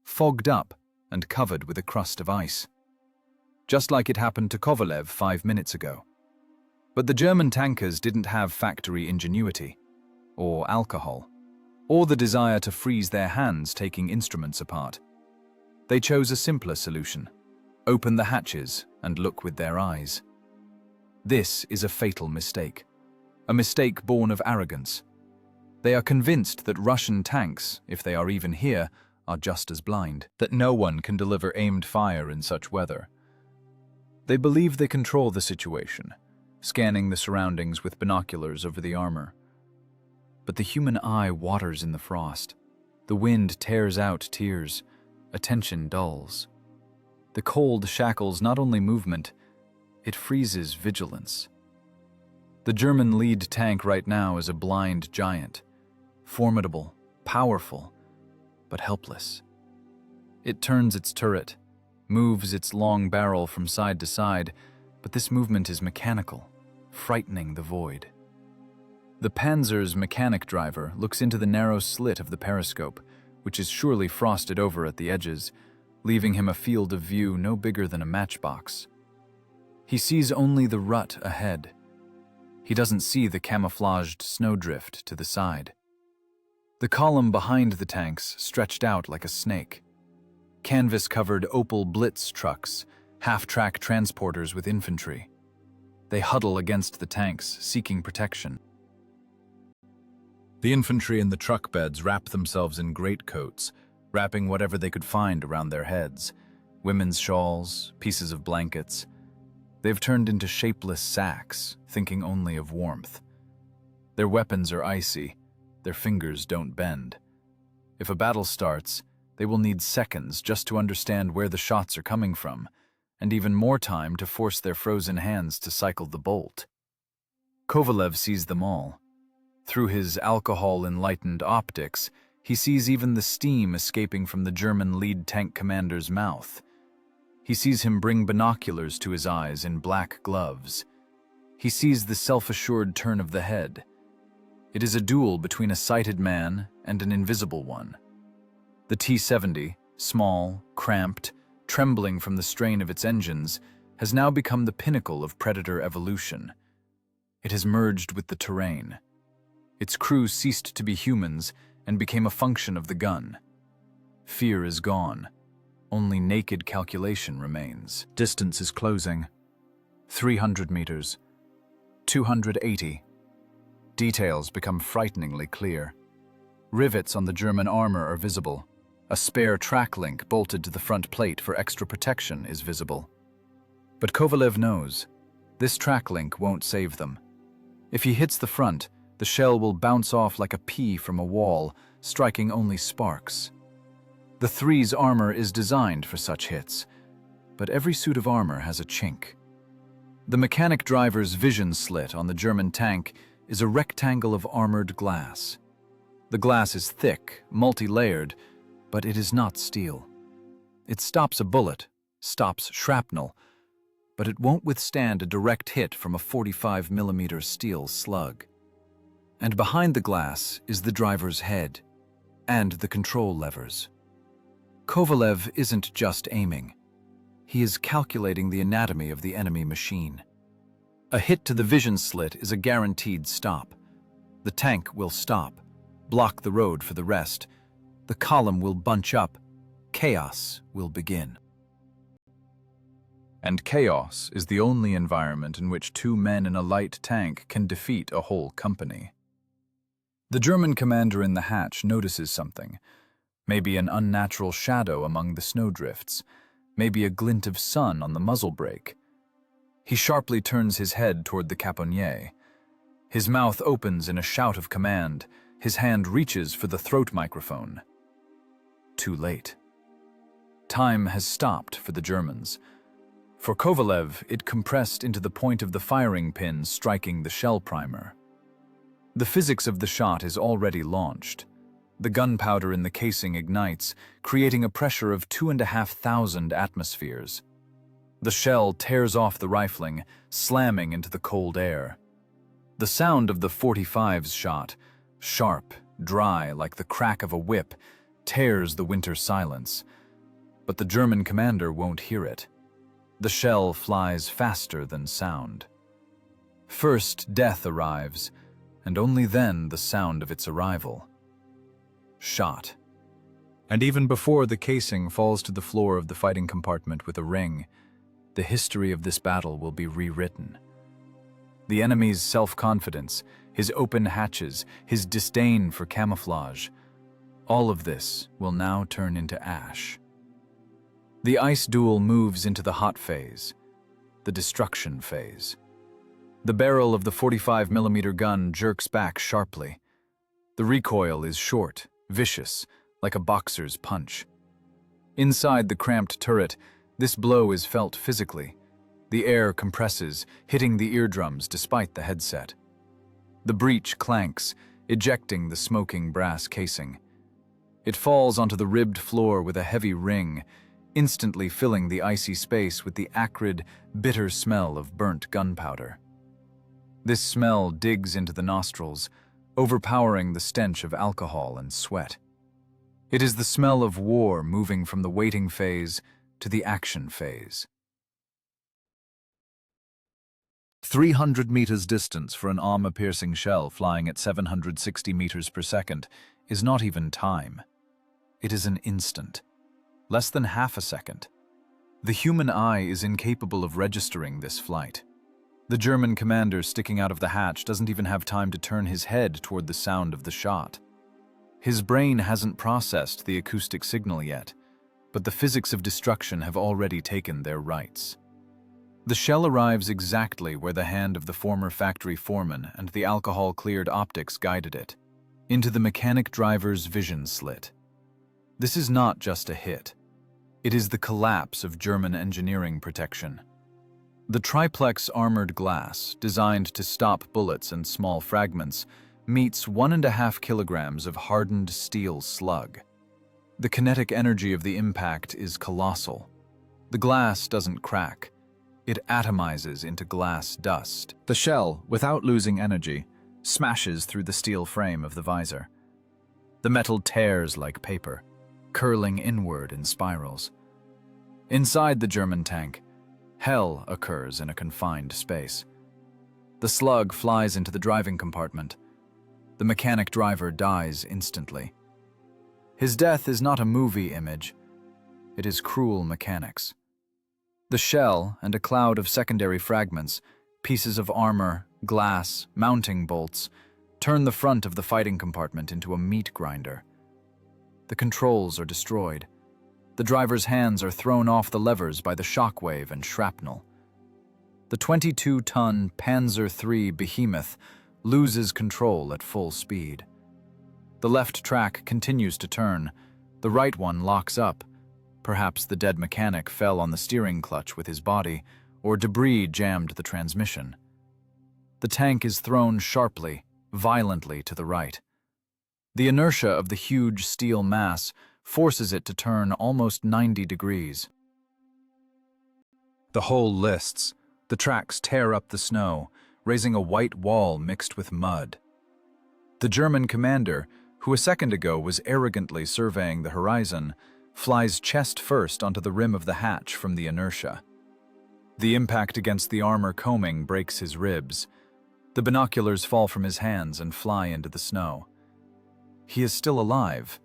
fogged up and covered with a crust of ice. Just like it happened to Kovalev 5 minutes ago. But the German tankers didn't have factory ingenuity, or alcohol, or the desire to freeze their hands taking instruments apart. They chose a simpler solution: open the hatches and look with their eyes. This is a fatal mistake, a mistake born of arrogance. They are convinced that Russian tanks, if they are even here, are just as blind, that no one can deliver aimed fire in such weather. They believe they control the situation, scanning the surroundings with binoculars over the armor. But the human eye waters in the frost. The wind tears out tears. Attention dulls. The cold shackles not only movement, it freezes vigilance. The German lead tank right now is a blind giant, formidable, powerful, but helpless. It turns its turret, moves its long barrel from side to side, but this movement is mechanical, frightening the void. The Panzer's mechanic driver looks into the narrow slit of the periscope, which is surely frosted over at the edges, leaving him a field of view no bigger than a matchbox. He sees only the rut ahead. He doesn't see the camouflaged snowdrift to the side. The column behind the tanks stretched out like a snake. Canvas-covered Opel Blitz trucks, half-track transporters with infantry. They huddle against the tanks, seeking protection. The infantry in the truck beds wrap themselves in greatcoats, wrapping whatever they could find around their heads. Women's shawls, pieces of blankets. They've turned into shapeless sacks, thinking only of warmth. Their weapons are icy. Their fingers don't bend. If a battle starts, they will need seconds just to understand where the shots are coming from, and even more time to force their frozen hands to cycle the bolt. Kovalev sees them all. Through his alcohol-enlightened optics, he sees even the steam escaping from the German lead tank commander's mouth. He sees him bring binoculars to his eyes in black gloves. He sees the self-assured turn of the head. It is a duel between a sighted man and an invisible one. The T-70, small, cramped, trembling from the strain of its engines, has now become the pinnacle of Predator evolution. It has merged with the terrain. Its crew ceased to be humans and became a function of the gun. Fear is gone. Only naked calculation remains. Distance is closing. 300 meters. 280. Details become frighteningly clear. Rivets on the German armor are visible. A spare track link bolted to the front plate for extra protection is visible. But Kovalev knows, this track link won't save them. If he hits the front, the shell will bounce off like a pea from a wall, striking only sparks. The 3's armor is designed for such hits, but every suit of armor has a chink. The mechanic driver's vision slit on the German tank is a rectangle of armored glass. The glass is thick, multi-layered, but it is not steel. It stops a bullet, stops shrapnel, but it won't withstand a direct hit from a 45mm steel slug. And behind the glass is the driver's head and the control levers. Kovalev isn't just aiming. He is calculating the anatomy of the enemy machine. A hit to the vision slit is a guaranteed stop. The tank will stop, block the road for the rest. The column will bunch up. Chaos will begin. And chaos is the only environment in which 2 men in a light tank can defeat a whole company. The German commander in the hatch notices something. Maybe an unnatural shadow among the snowdrifts. Maybe a glint of sun on the muzzle brake. He sharply turns his head toward the caponnier. His mouth opens in a shout of command. His hand reaches for the throat microphone. Too late. Time has stopped for the Germans. For Kovalev, it compressed into the point of the firing pin striking the shell primer. The physics of the shot is already launched. The gunpowder in the casing ignites, creating a pressure of 2,500 atmospheres. The shell tears off the rifling, slamming into the cold air. The sound of the 45's shot, sharp, dry, like the crack of a whip, tears the winter silence. But the German commander won't hear it. The shell flies faster than sound. First, death arrives, and only then the sound of its arrival. Shot. And even before the casing falls to the floor of the fighting compartment with a ring, the history of this battle will be rewritten. The enemy's self-confidence, his open hatches, his disdain for camouflage, all of this will now turn into ash. The ice duel moves into the hot phase, the destruction phase. The barrel of the 45mm gun jerks back sharply. The recoil is short, vicious, like a boxer's punch. Inside the cramped turret, this blow is felt physically. The air compresses, hitting the eardrums despite the headset. The breech clanks, ejecting the smoking brass casing. It falls onto the ribbed floor with a heavy ring, instantly filling the icy space with the acrid, bitter smell of burnt gunpowder. This smell digs into the nostrils, overpowering the stench of alcohol and sweat. It is the smell of war moving from the waiting phase to the action phase. 300 meters distance for an armor-piercing shell flying at 760 meters per second is not even time. It is an instant. Less than half a second. The human eye is incapable of registering this flight. The German commander sticking out of the hatch doesn't even have time to turn his head toward the sound of the shot. His brain hasn't processed the acoustic signal yet, but the physics of destruction have already taken their rights. The shell arrives exactly where the hand of the former factory foreman and the alcohol-cleared optics guided it, into the mechanic driver's vision slit. This is not just a hit. It is the collapse of German engineering protection. The triplex armored glass, designed to stop bullets and small fragments, meets 1.5 kilograms of hardened steel slug. The kinetic energy of the impact is colossal. The glass doesn't crack. It atomizes into glass dust. The shell, without losing energy, smashes through the steel frame of the visor. The metal tears like paper. curling inward in spirals. Inside the German tank, hell occurs in a confined space. The slug flies into the driving compartment. The mechanic driver dies instantly. His death is not a movie image. It is cruel mechanics. The shell and a cloud of secondary fragments, pieces of armor, glass, mounting bolts, turn the front of the fighting compartment into a meat grinder. The controls are destroyed. The driver's hands are thrown off the levers by the shockwave and shrapnel. The 22-ton Panzer III behemoth loses control at full speed. The left track continues to turn. The right one locks up. Perhaps the dead mechanic fell on the steering clutch with his body, or debris jammed the transmission. The tank is thrown sharply, violently to the right. The inertia of the huge steel mass forces it to turn almost 90 degrees. The hull lists. The tracks tear up the snow, raising a white wall mixed with mud. The German commander, who a second ago was arrogantly surveying the horizon, flies chest first onto the rim of the hatch from the inertia. The impact against the armor coaming breaks his ribs. The binoculars fall from his hands and fly into the snow. He is still alive,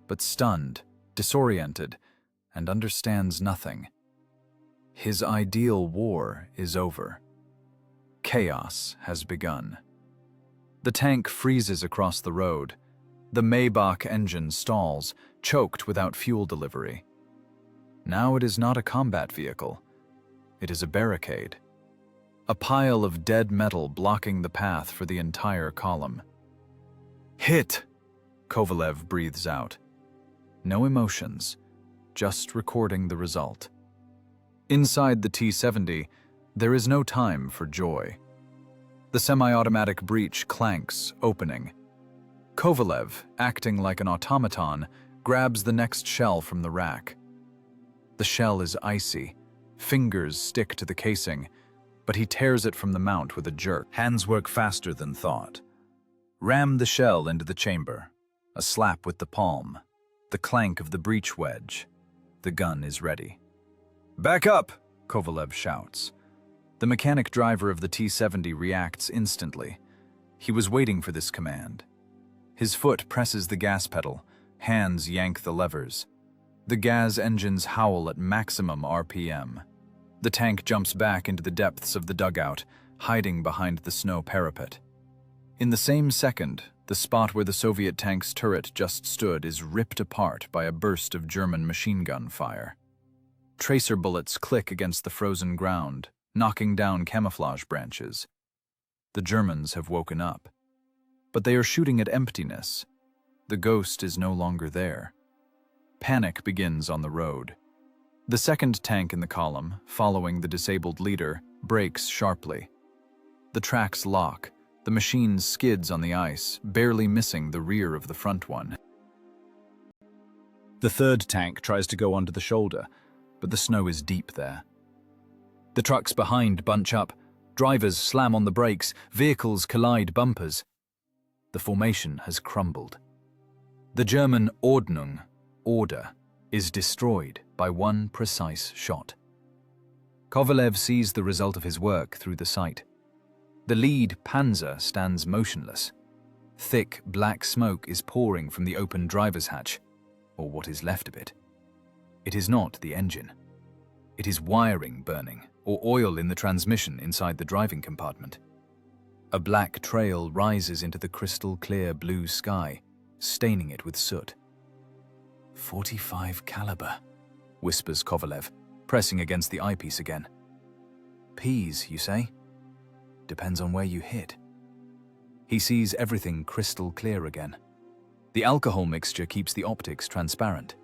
but stunned, disoriented, and understands nothing. His ideal war is over. Chaos has begun. The tank freezes across the road. The Maybach engine stalls, choked without fuel delivery. Now it is not a combat vehicle. It is a barricade. A pile of dead metal blocking the path for the entire column. "Hit!" Kovalev breathes out. No emotions, just recording the result. Inside the T-70, there is no time for joy. The semi-automatic breech clanks, opening. Kovalev, acting like an automaton, grabs the next shell from the rack. The shell is icy. Fingers stick to the casing, but he tears it from the mount with a jerk. Hands work faster than thought. Ram the shell into the chamber. A slap with the palm. The clank of the breech wedge. The gun is ready. "Back up!" Kovalev shouts. The mechanic driver of the T-70 reacts instantly. He was waiting for this command. His foot presses the gas pedal. Hands yank the levers. The gas engines howl at maximum RPM. The tank jumps back into the depths of the dugout, hiding behind the snow parapet. In the same second, the spot where the Soviet tank's turret just stood is ripped apart by a burst of German machine gun fire. Tracer bullets click against the frozen ground, knocking down camouflage branches. The Germans have woken up. But they are shooting at emptiness. The ghost is no longer there. Panic begins on the road. The second tank in the column, following the disabled leader, brakes sharply. The tracks lock. The machine skids on the ice, barely missing the rear of the front one. The third tank tries to go onto the shoulder, but the snow is deep there. The trucks behind bunch up. Drivers slam on the brakes. Vehicles collide bumpers. The formation has crumbled. The German Ordnung, order, is destroyed by one precise shot. Kovalev sees the result of his work through the sight. The lead Panzer stands motionless. Thick, black smoke is pouring from the open driver's hatch, or what is left of it. It is not the engine. It is wiring burning, or oil in the transmission inside the driving compartment. A black trail rises into the crystal-clear blue sky, staining it with soot. "45 caliber, whispers Kovalev, pressing against the eyepiece again. "Peas, you say? Depends on where you hit." He sees everything crystal clear again. The alcohol mixture keeps the optics transparent.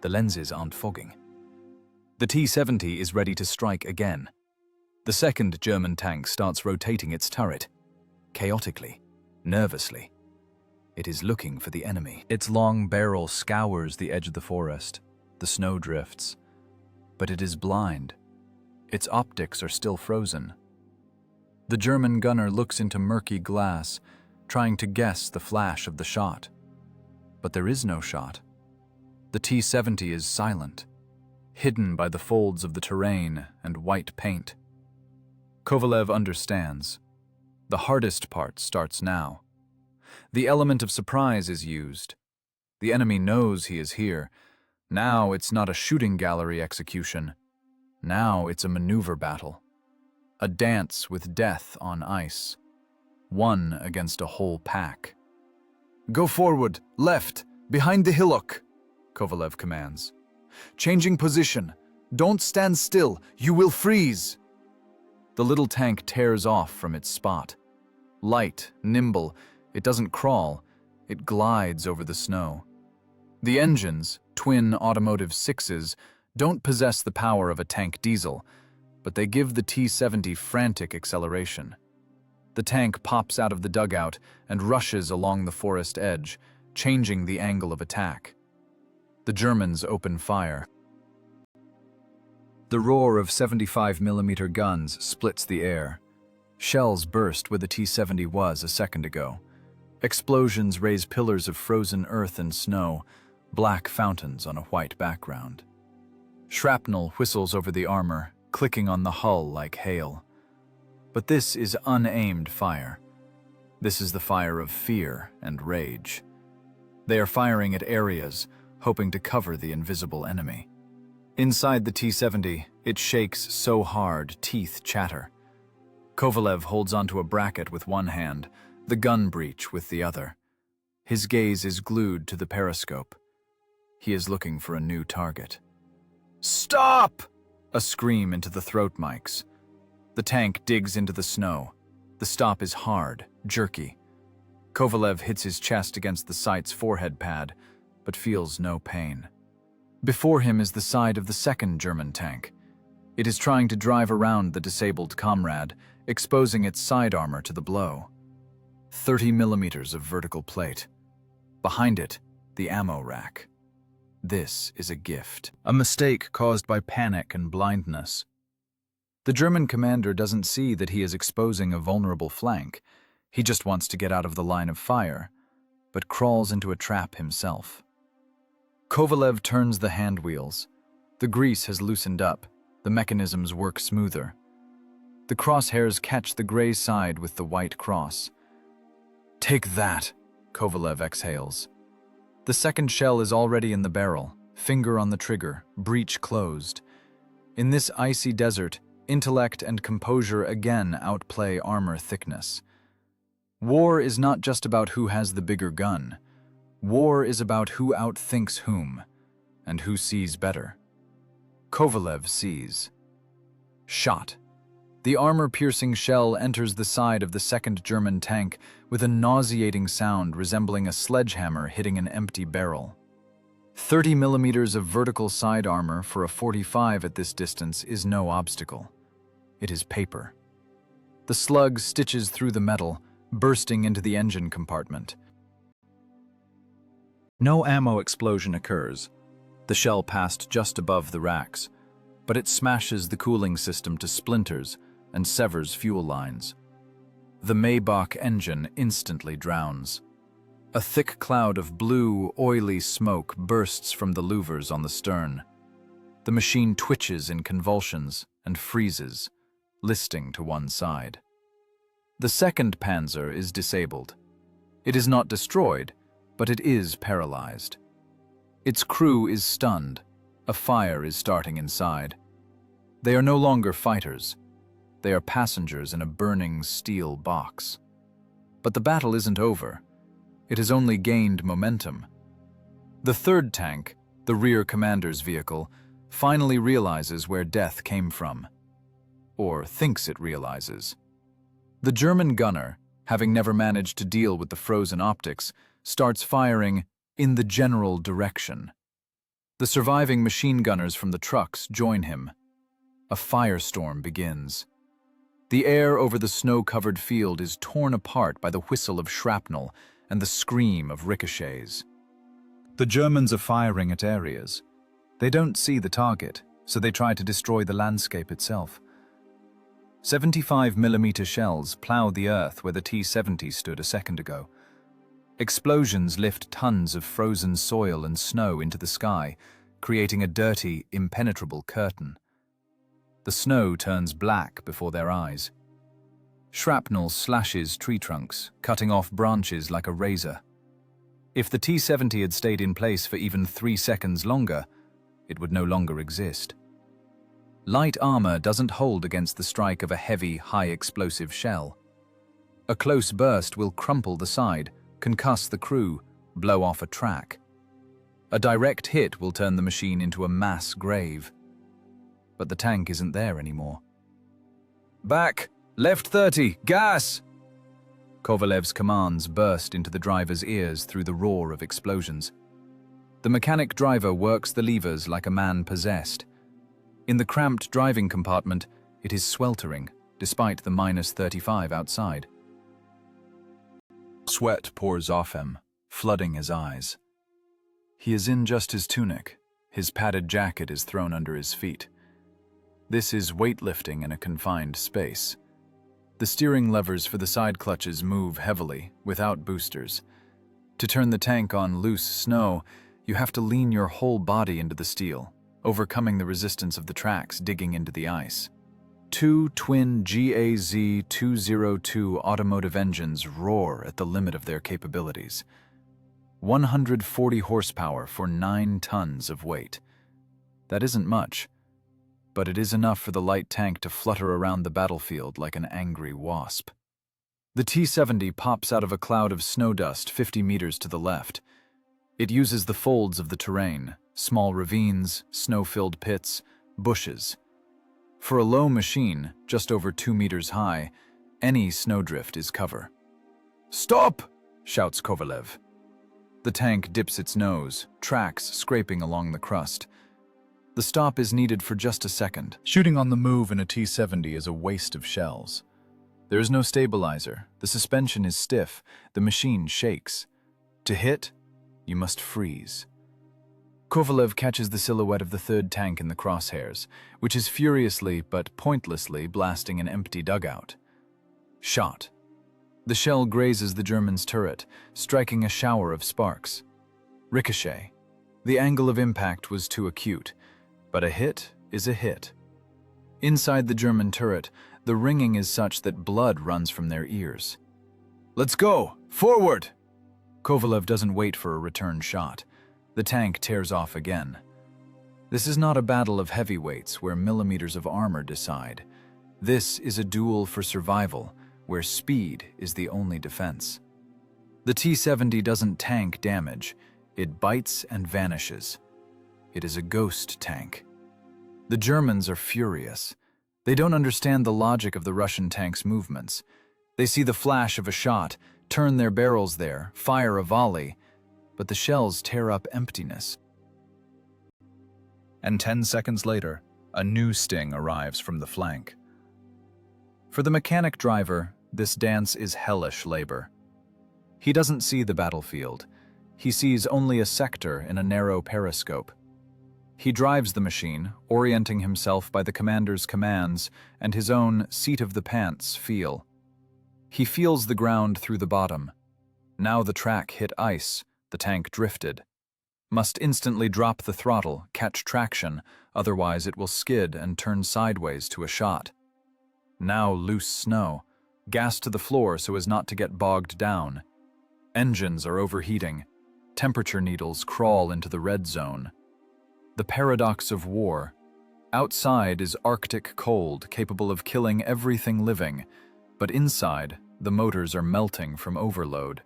The lenses aren't fogging. The T-70 is ready to strike again. The second German tank starts rotating its turret. Chaotically, nervously. It is looking for the enemy. Its long barrel scours the edge of the forest. The snow drifts. But it is blind. Its optics are still frozen. The German gunner looks into murky glass, trying to guess the flash of the shot. But there is no shot. The T-70 is silent, hidden by the folds of the terrain and white paint. Kovalev understands. The hardest part starts now. The element of surprise is used. The enemy knows he is here. Now it's not a shooting gallery execution. Now it's a maneuver battle. A dance with death on ice. One against a whole pack. "Go forward, left, behind the hillock," Kovalev commands. "Changing position. Don't stand still, you will freeze." The little tank tears off from its spot. Light, nimble, it doesn't crawl, it glides over the snow. The engines, twin automotive sixes, don't possess the power of a tank diesel, but they give the T-70 frantic acceleration. The tank pops out of the dugout and rushes along the forest edge, changing the angle of attack. The Germans open fire. The roar of 75mm guns splits the air. Shells burst where the T-70 was a second ago. Explosions raise pillars of frozen earth and snow, black fountains on a white background. Shrapnel whistles over the armor, clicking on the hull like hail. But this is unaimed fire. This is the fire of fear and rage. They are firing at areas, hoping to cover the invisible enemy. Inside the T-70, it shakes so hard, teeth chatter. Kovalev holds onto a bracket with one hand, the gun breech with the other. His gaze is glued to the periscope. He is looking for a new target. "Stop!" A scream into the throat mics. The tank digs into the snow. The stop is hard, jerky. Kovalev hits his chest against the sight's forehead pad, but feels no pain. Before him is the side of the second German tank. It is trying to drive around the disabled comrade, exposing its side armor to the blow. 30mm of vertical plate. Behind it, the ammo rack. This is a gift, a mistake caused by panic and blindness. The German commander doesn't see that he is exposing a vulnerable flank. He just wants to get out of the line of fire, but crawls into a trap himself. Kovalev turns the hand wheels. The grease has loosened up. The mechanisms work smoother. The crosshairs catch the gray side with the white cross. "Take that," Kovalev exhales. The second shell is already in the barrel, finger on the trigger, breech closed. In this icy desert, intellect and composure again outplay armor thickness. War is not just about who has the bigger gun. War is about who outthinks whom, and who sees better. Kovalev sees. Shot. The armor-piercing shell enters the side of the second German tank with a nauseating sound resembling a sledgehammer hitting an empty barrel. 30mm of vertical side armor for a .45 at this distance is no obstacle. It is paper. The slug stitches through the metal, bursting into the engine compartment. No ammo explosion occurs. The shell passed just above the racks, but it smashes the cooling system to splinters and severs fuel lines. The Maybach engine instantly drowns. A thick cloud of blue, oily smoke bursts from the louvers on the stern. The machine twitches in convulsions and freezes, listing to one side. The second Panzer is disabled. It is not destroyed, but it is paralyzed. Its crew is stunned. A fire is starting inside. They are no longer fighters. They are passengers in a burning steel box. But the battle isn't over. It has only gained momentum. The third tank, the rear commander's vehicle, finally realizes where death came from. Or thinks it realizes. The German gunner, having never managed to deal with the frozen optics, starts firing in the general direction. The surviving machine gunners from the trucks join him. A firestorm begins. The air over the snow-covered field is torn apart by the whistle of shrapnel and the scream of ricochets. The Germans are firing at areas. They don't see the target, so they try to destroy the landscape itself. 75mm shells plow the earth where the T-70 stood a second ago. Explosions lift tons of frozen soil and snow into the sky, creating a dirty, impenetrable curtain. The snow turns black before their eyes. Shrapnel slashes tree trunks, cutting off branches like a razor. If the T-70 had stayed in place for even 3 seconds longer, it would no longer exist. Light armor doesn't hold against the strike of a heavy, high-explosive shell. A close burst will crumple the side, concuss the crew, blow off a track. A direct hit will turn the machine into a mass grave. But the tank isn't there anymore. "Back! Left 30! Gas!" Kovalev's commands burst into the driver's ears through the roar of explosions. The mechanic driver works the levers like a man possessed. In the cramped driving compartment, it is sweltering, despite the -35 outside. Sweat pours off him, flooding his eyes. He is in just his tunic. His padded jacket is thrown under his feet. This is weightlifting in a confined space. The steering levers for the side clutches move heavily, without boosters. To turn the tank on loose snow, you have to lean your whole body into the steel, overcoming the resistance of the tracks digging into the ice. 2 twin GAZ-202 automotive engines roar at the limit of their capabilities. 140 horsepower for 9 tons of weight. That isn't much, but it is enough for the light tank to flutter around the battlefield like an angry wasp. The T-70 pops out of a cloud of snow dust 50 meters to the left. It uses the folds of the terrain, small ravines, snow-filled pits, bushes. For a low machine, just over 2 meters high, any snowdrift is cover. "Stop!" shouts Kovalev. The tank dips its nose, tracks scraping along the crust. The stop is needed for just a second. Shooting on the move in a T-70 is a waste of shells. There is no stabilizer, the suspension is stiff, the machine shakes. To hit, you must freeze. Kovalev catches the silhouette of the third tank in the crosshairs, which is furiously but pointlessly blasting an empty dugout. Shot. The shell grazes the German's turret, striking a shower of sparks. Ricochet. The angle of impact was too acute, but a hit is a hit. Inside the German turret, the ringing is such that blood runs from their ears. "Let's go! Forward!" Kovalev doesn't wait for a return shot. The tank tears off again. This is not a battle of heavyweights where millimeters of armor decide. This is a duel for survival, where speed is the only defense. The T-70 doesn't tank damage, it bites and vanishes. It is a ghost tank. The Germans are furious. They don't understand the logic of the Russian tank's movements. They see the flash of a shot, turn their barrels there, fire a volley, but the shells tear up emptiness. And 10 seconds later, a new sting arrives from the flank. For the mechanic driver, this dance is hellish labor. He doesn't see the battlefield. He sees only a sector in a narrow periscope. He drives the machine, orienting himself by the commander's commands and his own seat-of-the-pants feel. He feels the ground through the bottom. Now the track hit ice, the tank drifted. Must instantly drop the throttle, catch traction, otherwise it will skid and turn sideways to a shot. Now loose snow, gas to the floor so as not to get bogged down. Engines are overheating. Temperature needles crawl into the red zone. The paradox of war. Outside is Arctic cold, capable of killing everything living, but inside, the motors are melting from overload.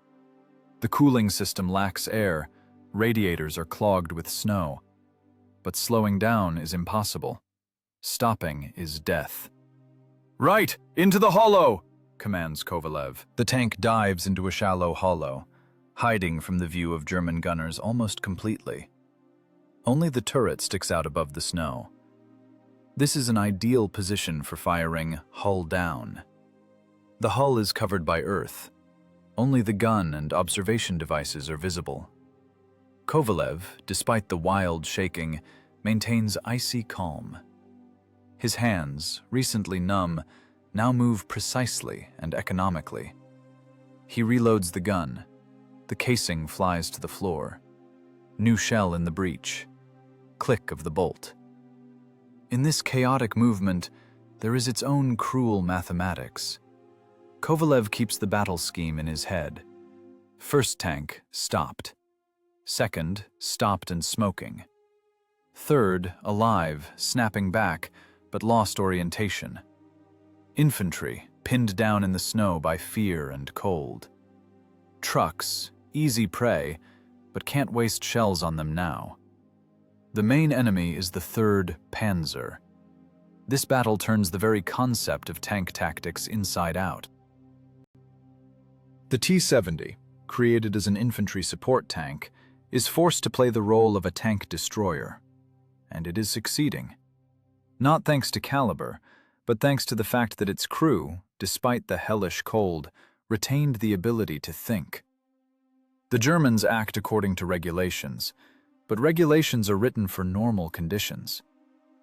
The cooling system lacks air, radiators are clogged with snow. But slowing down is impossible. Stopping is death. "Right, into the hollow!" commands Kovalev. The tank dives into a shallow hollow, hiding from the view of German gunners almost completely. Only the turret sticks out above the snow. This is an ideal position for firing hull down. The hull is covered by earth. Only the gun and observation devices are visible. Kovalev, despite the wild shaking, maintains icy calm. His hands, recently numb, now move precisely and economically. He reloads the gun. The casing flies to the floor. New shell in the breech. Click of the bolt. In this chaotic movement, there is its own cruel mathematics. Kovalev keeps the battle scheme in his head. First tank, stopped. Second, stopped and smoking. Third, alive, snapping back, but lost orientation. Infantry, pinned down in the snow by fear and cold. Trucks, easy prey, but can't waste shells on them now. The main enemy is the 3rd Panzer. This battle turns the very concept of tank tactics inside out. The T-70, created as an infantry support tank, is forced to play the role of a tank destroyer. And it is succeeding. Not thanks to caliber, but thanks to the fact that its crew, despite the hellish cold, retained the ability to think. The Germans act according to regulations, but regulations are written for normal conditions.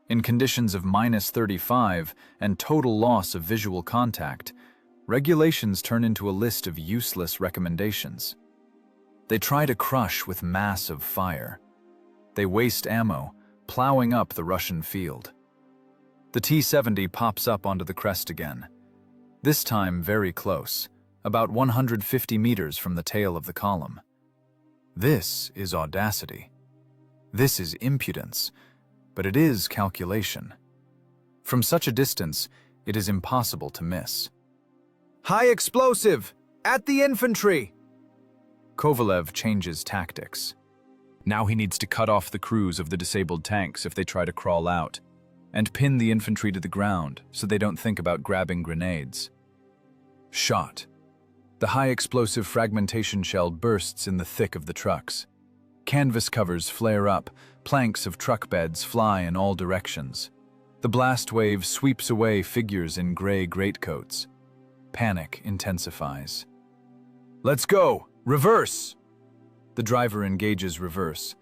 In conditions of -35 and total loss of visual contact, regulations turn into a list of useless recommendations. They try to crush with massive fire. They waste ammo, plowing up the Russian field. The T-70 pops up onto the crest again, this time very close, about 150 meters from the tail of the column. This is audacity. This is impudence, but it is calculation. From such a distance, it is impossible to miss. High explosive! At the infantry! Kovalev changes tactics. Now he needs to cut off the crews of the disabled tanks if they try to crawl out, and pin the infantry to the ground so they don't think about grabbing grenades. Shot. The high-explosive fragmentation shell bursts in the thick of the trucks. Canvas covers flare up, planks of truck beds fly in all directions. The blast wave sweeps away figures in gray greatcoats. Panic intensifies. Let's go! Reverse! The driver engages reverse.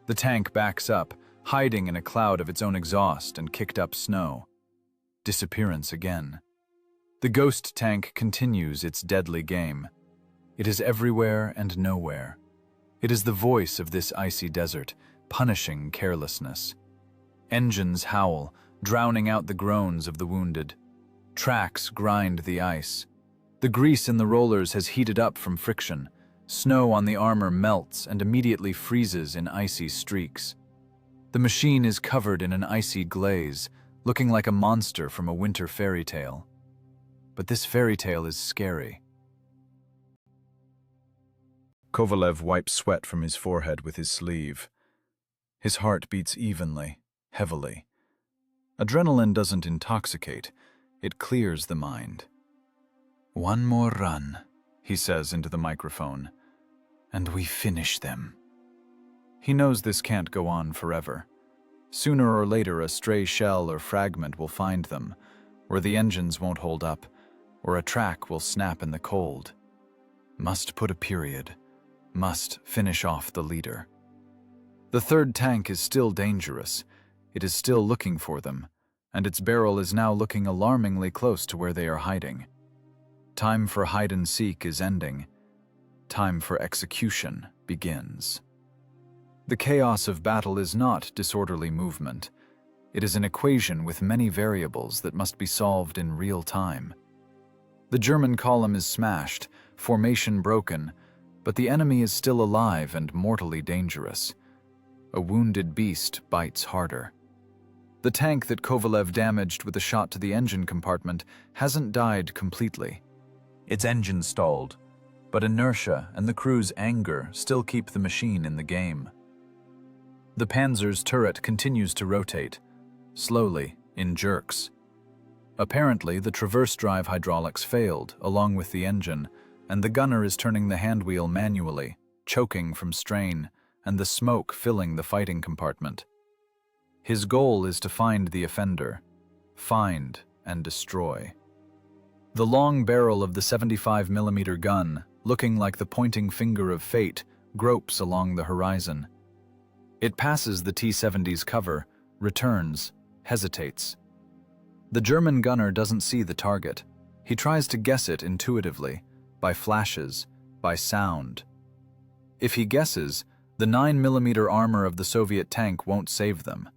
The tank backs up, hiding in a cloud of its own exhaust and kicked-up snow. Disappearance again. The ghost tank continues its deadly game. It is everywhere and nowhere. It is the voice of this icy desert, punishing carelessness. Engines howl, drowning out the groans of the wounded. Tracks grind the ice. The grease in the rollers has heated up from friction. Snow on the armor melts and immediately freezes in icy streaks. The machine is covered in an icy glaze, looking like a monster from a winter fairy tale. But this fairy tale is scary. Kovalev wipes sweat from his forehead with his sleeve. His heart beats evenly, heavily. Adrenaline doesn't intoxicate, it clears the mind. "One more run," he says into the microphone, "and we finish them." He knows this can't go on forever. Sooner or later a stray shell or fragment will find them, or the engines won't hold up, or a track will snap in the cold. Must put a period. Must finish off the leader. The 3rd tank is still dangerous. It is still looking for them, and its barrel is now looking alarmingly close to where they are hiding. Time for hide and seek is ending. Time for execution begins. The chaos of battle is not disorderly movement. It is an equation with many variables that must be solved in real time. The German column is smashed, formation broken, but the enemy is still alive and mortally dangerous. A wounded beast bites harder. The tank that Kovalev damaged with a shot to the engine compartment hasn't died completely. Its engine stalled, but inertia and the crew's anger still keep the machine in the game. The Panzer's turret continues to rotate, slowly, in jerks. Apparently, the traverse drive hydraulics failed, along with the engine, and the gunner is turning the handwheel manually, choking from strain, and the smoke filling the fighting compartment. His goal is to find the offender, find and destroy. The long barrel of the 75mm gun, looking like the pointing finger of fate, gropes along the horizon. It passes the T-70's cover, returns, hesitates. The German gunner doesn't see the target. He tries to guess it intuitively, by flashes, by sound. If he guesses, the 9mm armor of the Soviet tank won't save them.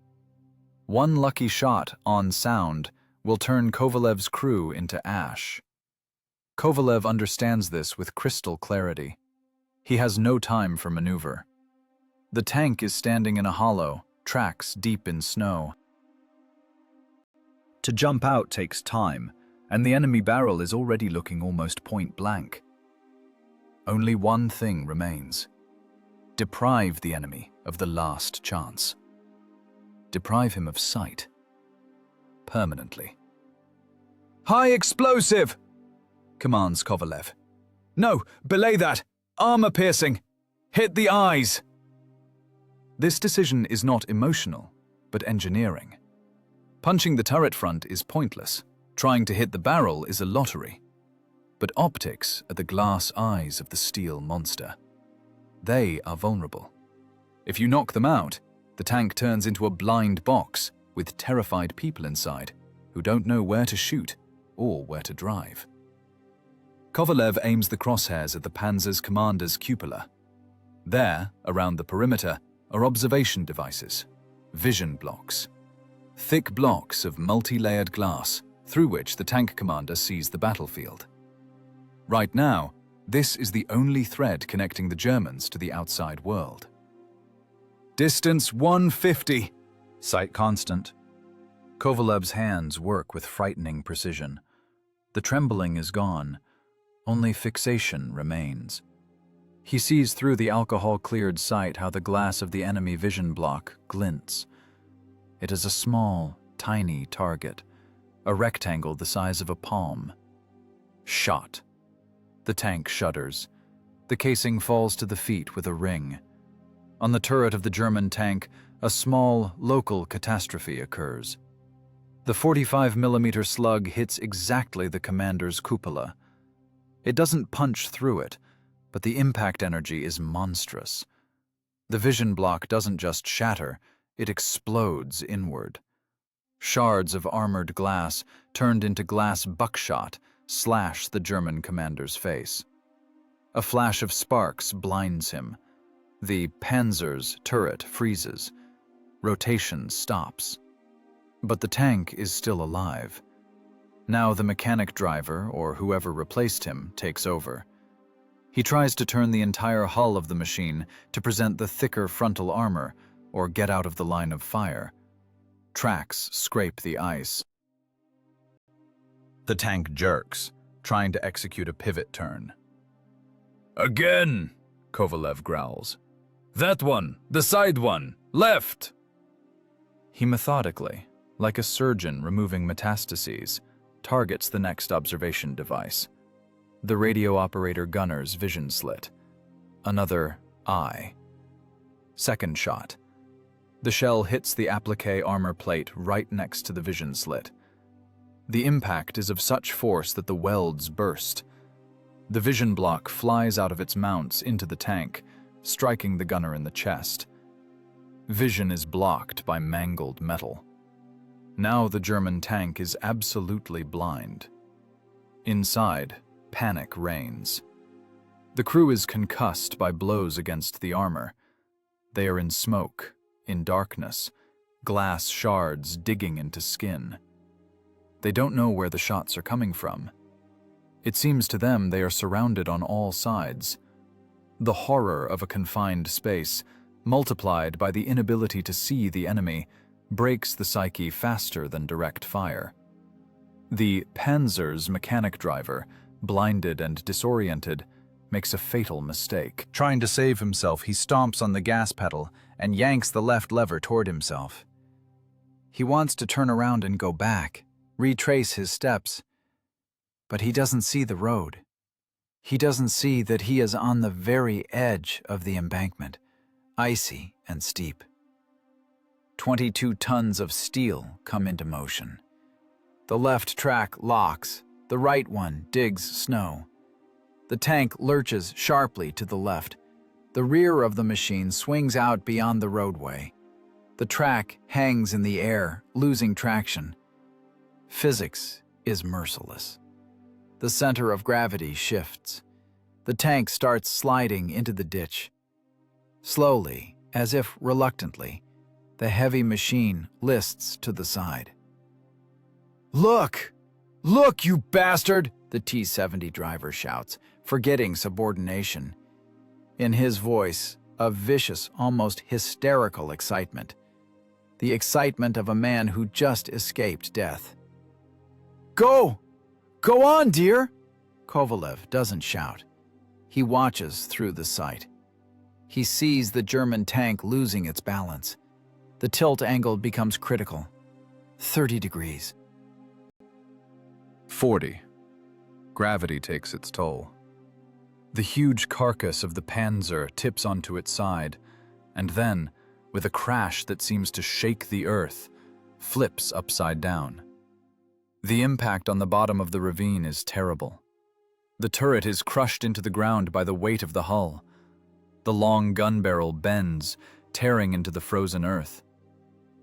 One lucky shot on sound will turn Kovalev's crew into ash. Kovalev understands this with crystal clarity. He has no time for maneuver. The tank is standing in a hollow, tracks deep in snow. To jump out takes time, and the enemy barrel is already looking almost point blank. Only one thing remains. Deprive the enemy of the last chance. Deprive him of sight. Permanently. "High explosive!" commands Kovalev. "No, belay that! Armor piercing! Hit the eyes!" This decision is not emotional, but engineering. Punching the turret front is pointless. Trying to hit the barrel is a lottery. But optics are the glass eyes of the steel monster. They are vulnerable. If you knock them out, the tank turns into a blind box with terrified people inside who don't know where to shoot or where to drive. Kovalev aims the crosshairs at the Panzer's commander's cupola. There, around the perimeter, are observation devices, vision blocks. Thick blocks of multi-layered glass through which the tank commander sees the battlefield. Right now, this is the only thread connecting the Germans to the outside world. Distance 150. Sight constant. Kovalev's hands work with frightening precision. The trembling is gone. Only fixation remains. He sees through the alcohol-cleared sight how the glass of the enemy vision block glints. It is a small, tiny target, a rectangle the size of a palm. Shot. The tank shudders. The casing falls to the feet with a ring. On the turret of the German tank, a small, local catastrophe occurs. The 45mm slug hits exactly the commander's cupola. It doesn't punch through it, but the impact energy is monstrous. The vision block doesn't just shatter, it explodes inward. Shards of armored glass, turned into glass buckshot, slash the German commander's face. A flash of sparks blinds him. The Panzer's turret freezes. Rotation stops. But the tank is still alive. Now the mechanic driver, or whoever replaced him, takes over. He tries to turn the entire hull of the machine to present the thicker frontal armor, or get out of the line of fire. Tracks scrape the ice. The tank jerks, trying to execute a pivot turn. "Again!" Kovalev growls. "That one! The side one! Left!" He methodically, like a surgeon removing metastases, targets the next observation device. The radio operator gunner's vision slit. Another eye. Second shot. The shell hits the applique armor plate right next to the vision slit. The impact is of such force that the welds burst. The vision block flies out of its mounts into the tank, striking the gunner in the chest. Vision is blocked by mangled metal. Now the German tank is absolutely blind. Inside, panic reigns. The crew is concussed by blows against the armor. They are in smoke, in darkness, glass shards digging into skin. They don't know where the shots are coming from. It seems to them they are surrounded on all sides. The horror of a confined space, multiplied by the inability to see the enemy, breaks the psyche faster than direct fire. The Panzer's mechanic driver, blinded and disoriented, makes a fatal mistake. Trying to save himself, he stomps on the gas pedal and yanks the left lever toward himself. He wants to turn around and go back, retrace his steps. But he doesn't see the road. He doesn't see that he is on the very edge of the embankment, icy and steep. 22 tons of steel come into motion. The left track locks, the right one digs snow. The tank lurches sharply to the left. The rear of the machine swings out beyond the roadway. The track hangs in the air, losing traction. Physics is merciless. The center of gravity shifts. The tank starts sliding into the ditch. Slowly, as if reluctantly, the heavy machine lists to the side. "Look! Look, you bastard!" the T-70 driver shouts, forgetting subordination. In his voice, a vicious, almost hysterical excitement. The excitement of a man who just escaped death. "Go! Go on, dear!" Kovalev doesn't shout. He watches through the sight. He sees the German tank losing its balance. The tilt angle becomes critical. 30 degrees. 40. Gravity takes its toll. The huge carcass of the Panzer tips onto its side, and then, with a crash that seems to shake the earth, flips upside down. The impact on the bottom of the ravine is terrible. The turret is crushed into the ground by the weight of the hull. The long gun barrel bends, tearing into the frozen earth.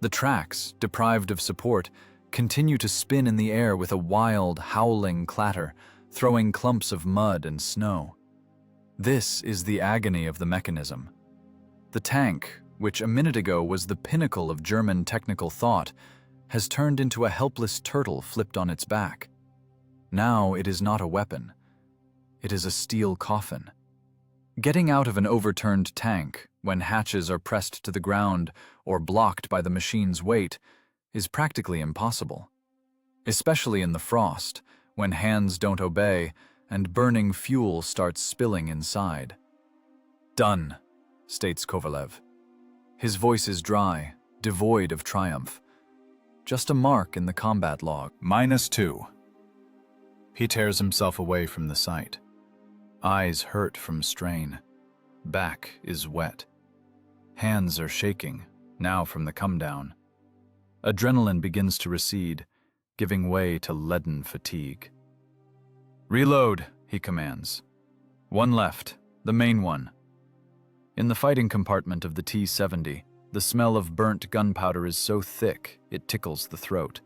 The tracks, deprived of support, continue to spin in the air with a wild, howling clatter, throwing clumps of mud and snow. This is the agony of the mechanism. The tank, which a minute ago was the pinnacle of German technical thought, has turned into a helpless turtle flipped on its back. Now it is not a weapon. It is a steel coffin. Getting out of an overturned tank, when hatches are pressed to the ground or blocked by the machine's weight, is practically impossible. Especially in the frost, when hands don't obey and burning fuel starts spilling inside. "Done," states Kovalev. His voice is dry, devoid of triumph. Just a mark in the combat log. -2. He tears himself away from the sight. Eyes hurt from strain. Back is wet. Hands are shaking, now from the come-down. Adrenaline begins to recede, giving way to leaden fatigue. "Reload," he commands. "One left, the main one." In the fighting compartment of the T-70, the smell of burnt gunpowder is so thick it tickles the throat.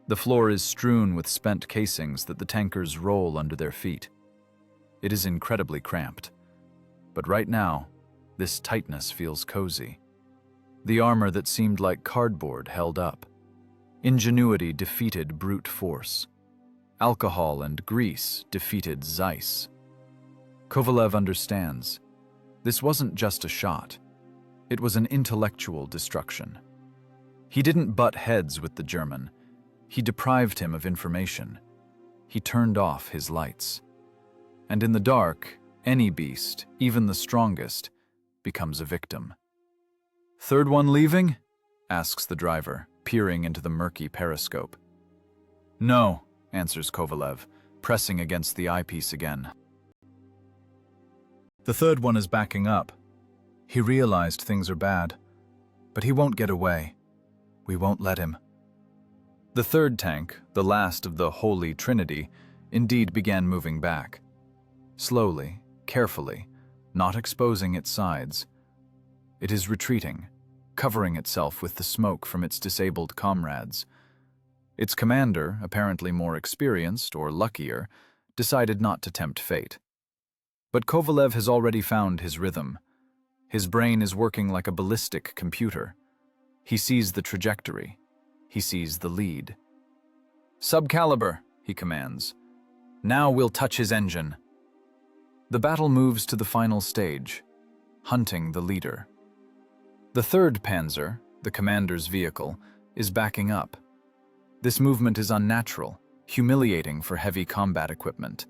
The floor is strewn with spent casings that the tankers roll under their feet. It is incredibly cramped. But right now, this tightness feels cozy. The armor that seemed like cardboard held up. Ingenuity defeated brute force. Alcohol and grease defeated Zeiss. Kovalev understands. This wasn't just a shot. It was an intellectual destruction. He didn't butt heads with the German. He deprived him of information. He turned off his lights. And in the dark, any beast, even the strongest, becomes a victim. "Third one leaving?" asks the driver, peering into the murky periscope. "No," answers Kovalev, pressing against the eyepiece again. The third one is backing up. He realized things are bad, but he won't get away. We won't let him. The third tank, the last of the Holy Trinity, indeed began moving back. Slowly, carefully, not exposing its sides. It is retreating, covering itself with the smoke from its disabled comrades. Its commander, apparently more experienced or luckier, decided not to tempt fate. But Kovalev has already found his rhythm. His brain is working like a ballistic computer. He sees the trajectory. He sees the lead. "Subcaliber," he commands. "Now we'll touch his engine." The battle moves to the final stage, hunting the leader. The third Panzer, the commander's vehicle, is backing up. This movement is unnatural, humiliating for heavy combat equipment.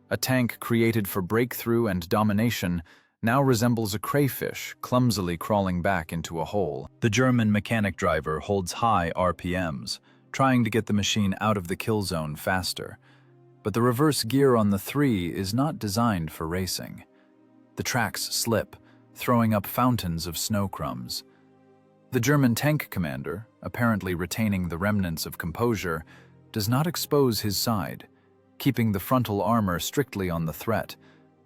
A tank created for breakthrough and domination now resembles a crayfish clumsily crawling back into a hole. The German mechanic driver holds high RPMs, trying to get the machine out of the kill zone faster. But the reverse gear on the 3 is not designed for racing. The tracks slip, throwing up fountains of snow crumbs. The German tank commander, apparently retaining the remnants of composure, does not expose his side, keeping the frontal armor strictly on the threat,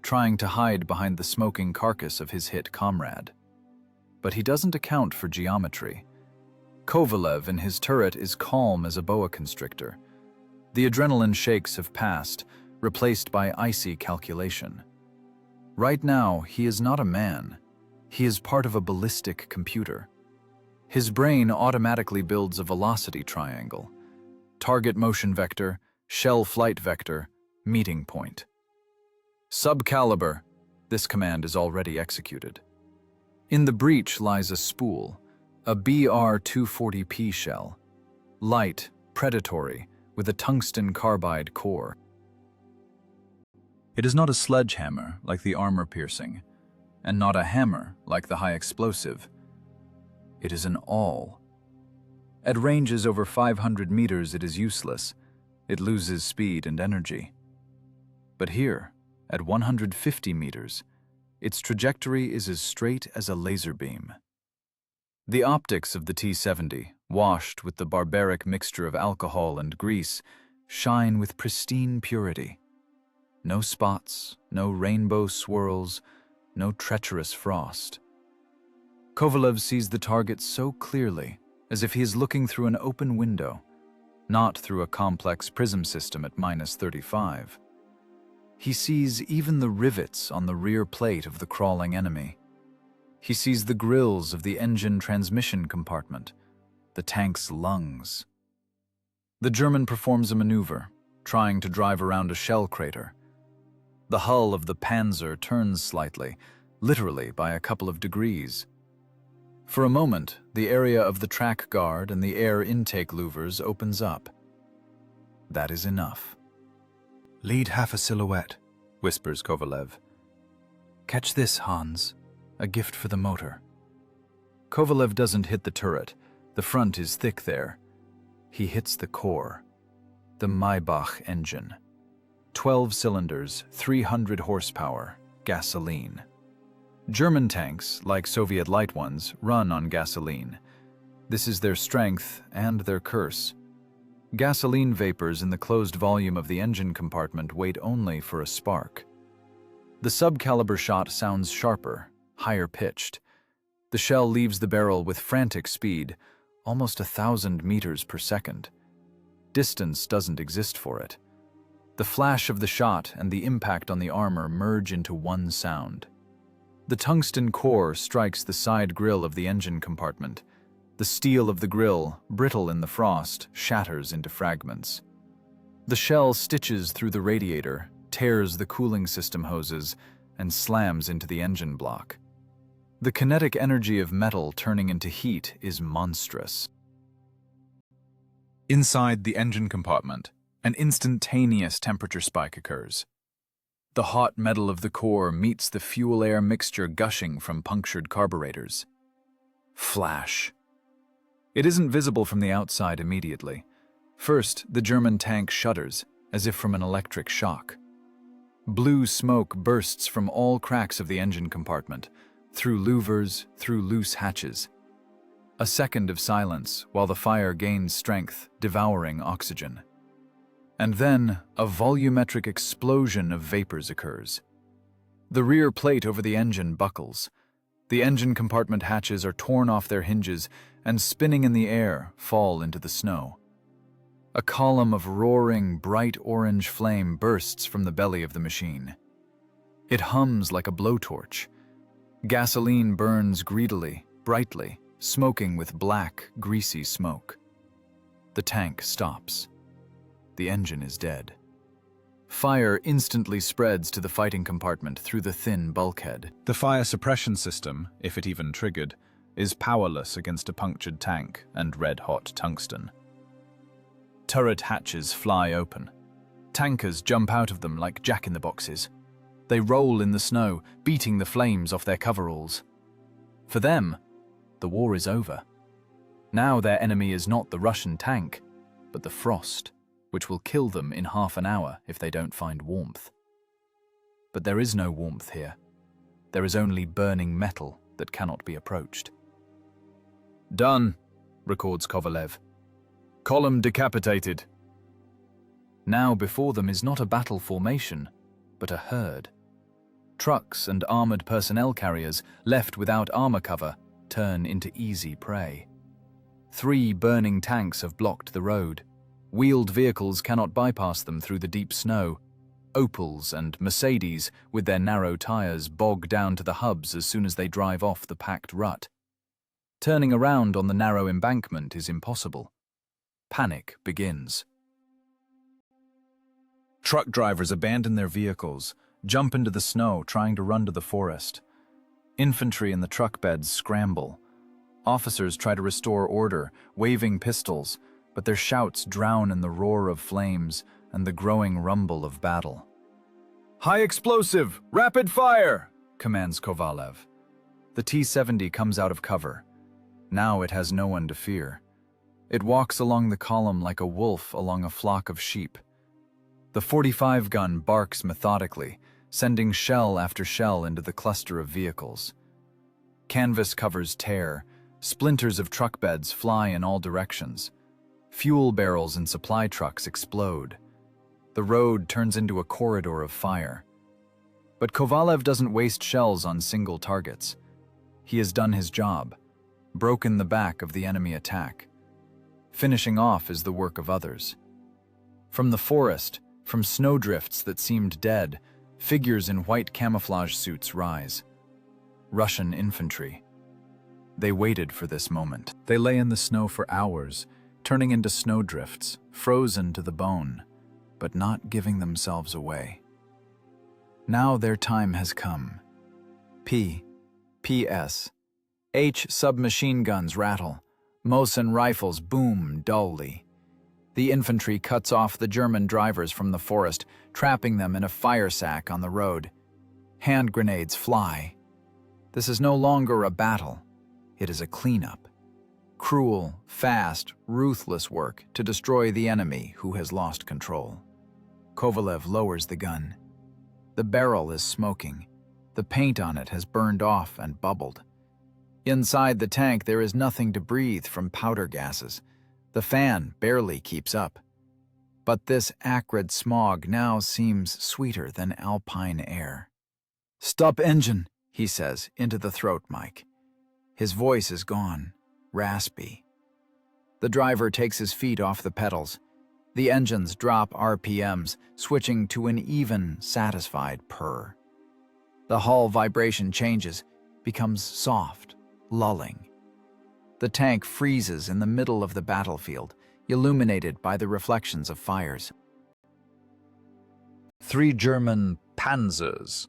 trying to hide behind the smoking carcass of his hit comrade. But he doesn't account for geometry. Kovalev in his turret is calm as a boa constrictor. The adrenaline shakes have passed, replaced by icy calculation. Right now, he is not a man. He is part of a ballistic computer. His brain automatically builds a velocity triangle. Target motion vector, shell flight vector, meeting point. Subcaliber. This command is already executed. In the breech lies a spool, a BR-240P shell. Light, predatory, with a tungsten carbide core. It is not a sledgehammer like the armor-piercing, and not a hammer like the high-explosive. It is an awl. At ranges over 500 meters it is useless. It loses speed and energy. But here, at 150 meters, its trajectory is as straight as a laser beam. The optics of the T-70, washed with the barbaric mixture of alcohol and grease, shine with pristine purity. No spots, no rainbow swirls, no treacherous frost. Kovalev sees the target so clearly, as if he is looking through an open window, not through a complex prism system at -35. He sees even the rivets on the rear plate of the crawling enemy. He sees the grills of the engine transmission compartment, the tank's lungs. The German performs a maneuver, trying to drive around a shell crater. The hull of the Panzer turns slightly, literally by a couple of degrees. For a moment, the area of the track guard and the air intake louvers opens up. That is enough. "Lead half a silhouette," whispers Kovalev. "Catch this, Hans. A gift for the motor." Kovalev doesn't hit the turret. The front is thick there. He hits the core. The Maybach engine. 12 cylinders, 300 horsepower, gasoline. German tanks, like Soviet light ones, run on gasoline. This is their strength and their curse. Gasoline vapors in the closed volume of the engine compartment wait only for a spark. The subcaliber shot sounds sharper, higher pitched. The shell leaves the barrel with frantic speed, almost 1,000 meters per second. Distance doesn't exist for it. The flash of the shot and the impact on the armor merge into one sound. The tungsten core strikes the side grille of the engine compartment. The steel of the grille, brittle in the frost, shatters into fragments. The shell stitches through the radiator, tears the cooling system hoses, and slams into the engine block. The kinetic energy of metal turning into heat is monstrous. Inside the engine compartment, an instantaneous temperature spike occurs. The hot metal of the core meets the fuel-air mixture gushing from punctured carburetors. Flash. It isn't visible from the outside immediately. First, the German tank shudders, as if from an electric shock. Blue smoke bursts from all cracks of the engine compartment, through louvers, through loose hatches. A second of silence while the fire gains strength, devouring oxygen. And then, a volumetric explosion of vapors occurs. The rear plate over the engine buckles. The engine compartment hatches are torn off their hinges and, spinning in the air, fall into the snow. A column of roaring, bright orange flame bursts from the belly of the machine. It hums like a blowtorch. Gasoline burns greedily, brightly, smoking with black, greasy smoke. The tank stops. The engine is dead. Fire instantly spreads to the fighting compartment through the thin bulkhead. The fire suppression system, if it even triggered, is powerless against a punctured tank and red-hot tungsten. Turret hatches fly open. Tankers jump out of them like jack-in-the-boxes. They roll in the snow, beating the flames off their coveralls. For them, the war is over. Now their enemy is not the Russian tank, but the frost, which will kill them in half an hour if they don't find warmth. But there is no warmth here. There is only burning metal that cannot be approached. "Done," records Kovalev. "Column decapitated." Now before them is not a battle formation, but a herd. Trucks and armored personnel carriers, left without armor cover, turn into easy prey. 3 burning tanks have blocked the road. Wheeled vehicles cannot bypass them through the deep snow. Opels and Mercedes, with their narrow tires, bog down to the hubs as soon as they drive off the packed rut. Turning around on the narrow embankment is impossible. Panic begins. Truck drivers abandon their vehicles, jump into the snow, trying to run to the forest. Infantry in the truck beds scramble. Officers try to restore order, waving pistols, but their shouts drown in the roar of flames and the growing rumble of battle. "High explosive! Rapid fire!" commands Kovalev. The T-70 comes out of cover. Now it has no one to fear. It walks along the column like a wolf along a flock of sheep. The 45 gun barks methodically, sending shell after shell into the cluster of vehicles. Canvas covers tear, splinters of truck beds fly in all directions. Fuel barrels and supply trucks explode. The road turns into a corridor of fire. But Kovalev doesn't waste shells on single targets. He has done his job, broken the back of the enemy attack. Finishing off is the work of others. From the forest, from snowdrifts that seemed dead, figures in white camouflage suits rise. Russian infantry. They waited for this moment. They lay in the snow for hours, turning into snowdrifts, frozen to the bone, but not giving themselves away. Now their time has come. P.S. H submachine guns rattle. Mosin rifles boom dully. The infantry cuts off the German drivers from the forest, trapping them in a fire sack on the road. Hand grenades fly. This is no longer a battle. It is a cleanup. Cruel, fast, ruthless work to destroy the enemy who has lost control. Kovalev lowers the gun. The barrel is smoking. The paint on it has burned off and bubbled. Inside the tank there is nothing to breathe from powder gases. The fan barely keeps up. But this acrid smog now seems sweeter than alpine air. "Stop engine," he says into the throat mic. His voice is gone, raspy. The driver takes his feet off the pedals. The engines drop RPMs, switching to an even, satisfied purr. The hull vibration changes, becomes soft, lulling. The tank freezes in the middle of the battlefield, illuminated by the reflections of fires. 3 German Panzers,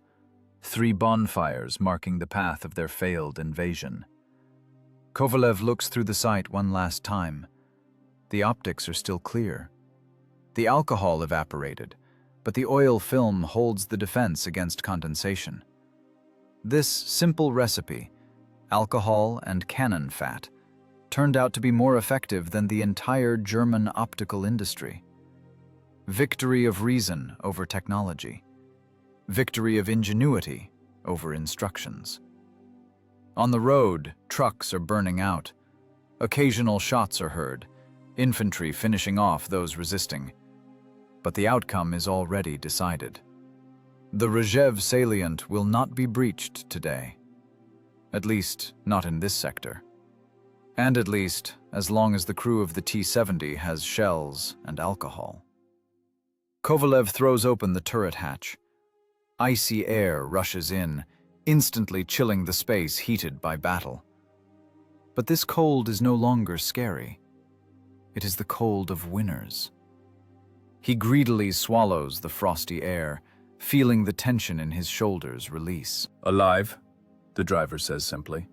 3 bonfires marking the path of their failed invasion. Kovalev looks through the sight one last time. The optics are still clear. The alcohol evaporated, but the oil film holds the defense against condensation. This simple recipe, alcohol and cannon fat, turned out to be more effective than the entire German optical industry. Victory of reason over technology. Victory of ingenuity over instructions. On the road, trucks are burning out. Occasional shots are heard, infantry finishing off those resisting. But the outcome is already decided. The Rzhev salient will not be breached today. At least, not in this sector. And at least, as long as the crew of the T-70 has shells and alcohol. Kovalev throws open the turret hatch. Icy air rushes in, instantly chilling the space heated by battle. But this cold is no longer scary. It is the cold of winners. He greedily swallows the frosty air, feeling the tension in his shoulders release. "Alive," the driver says simply,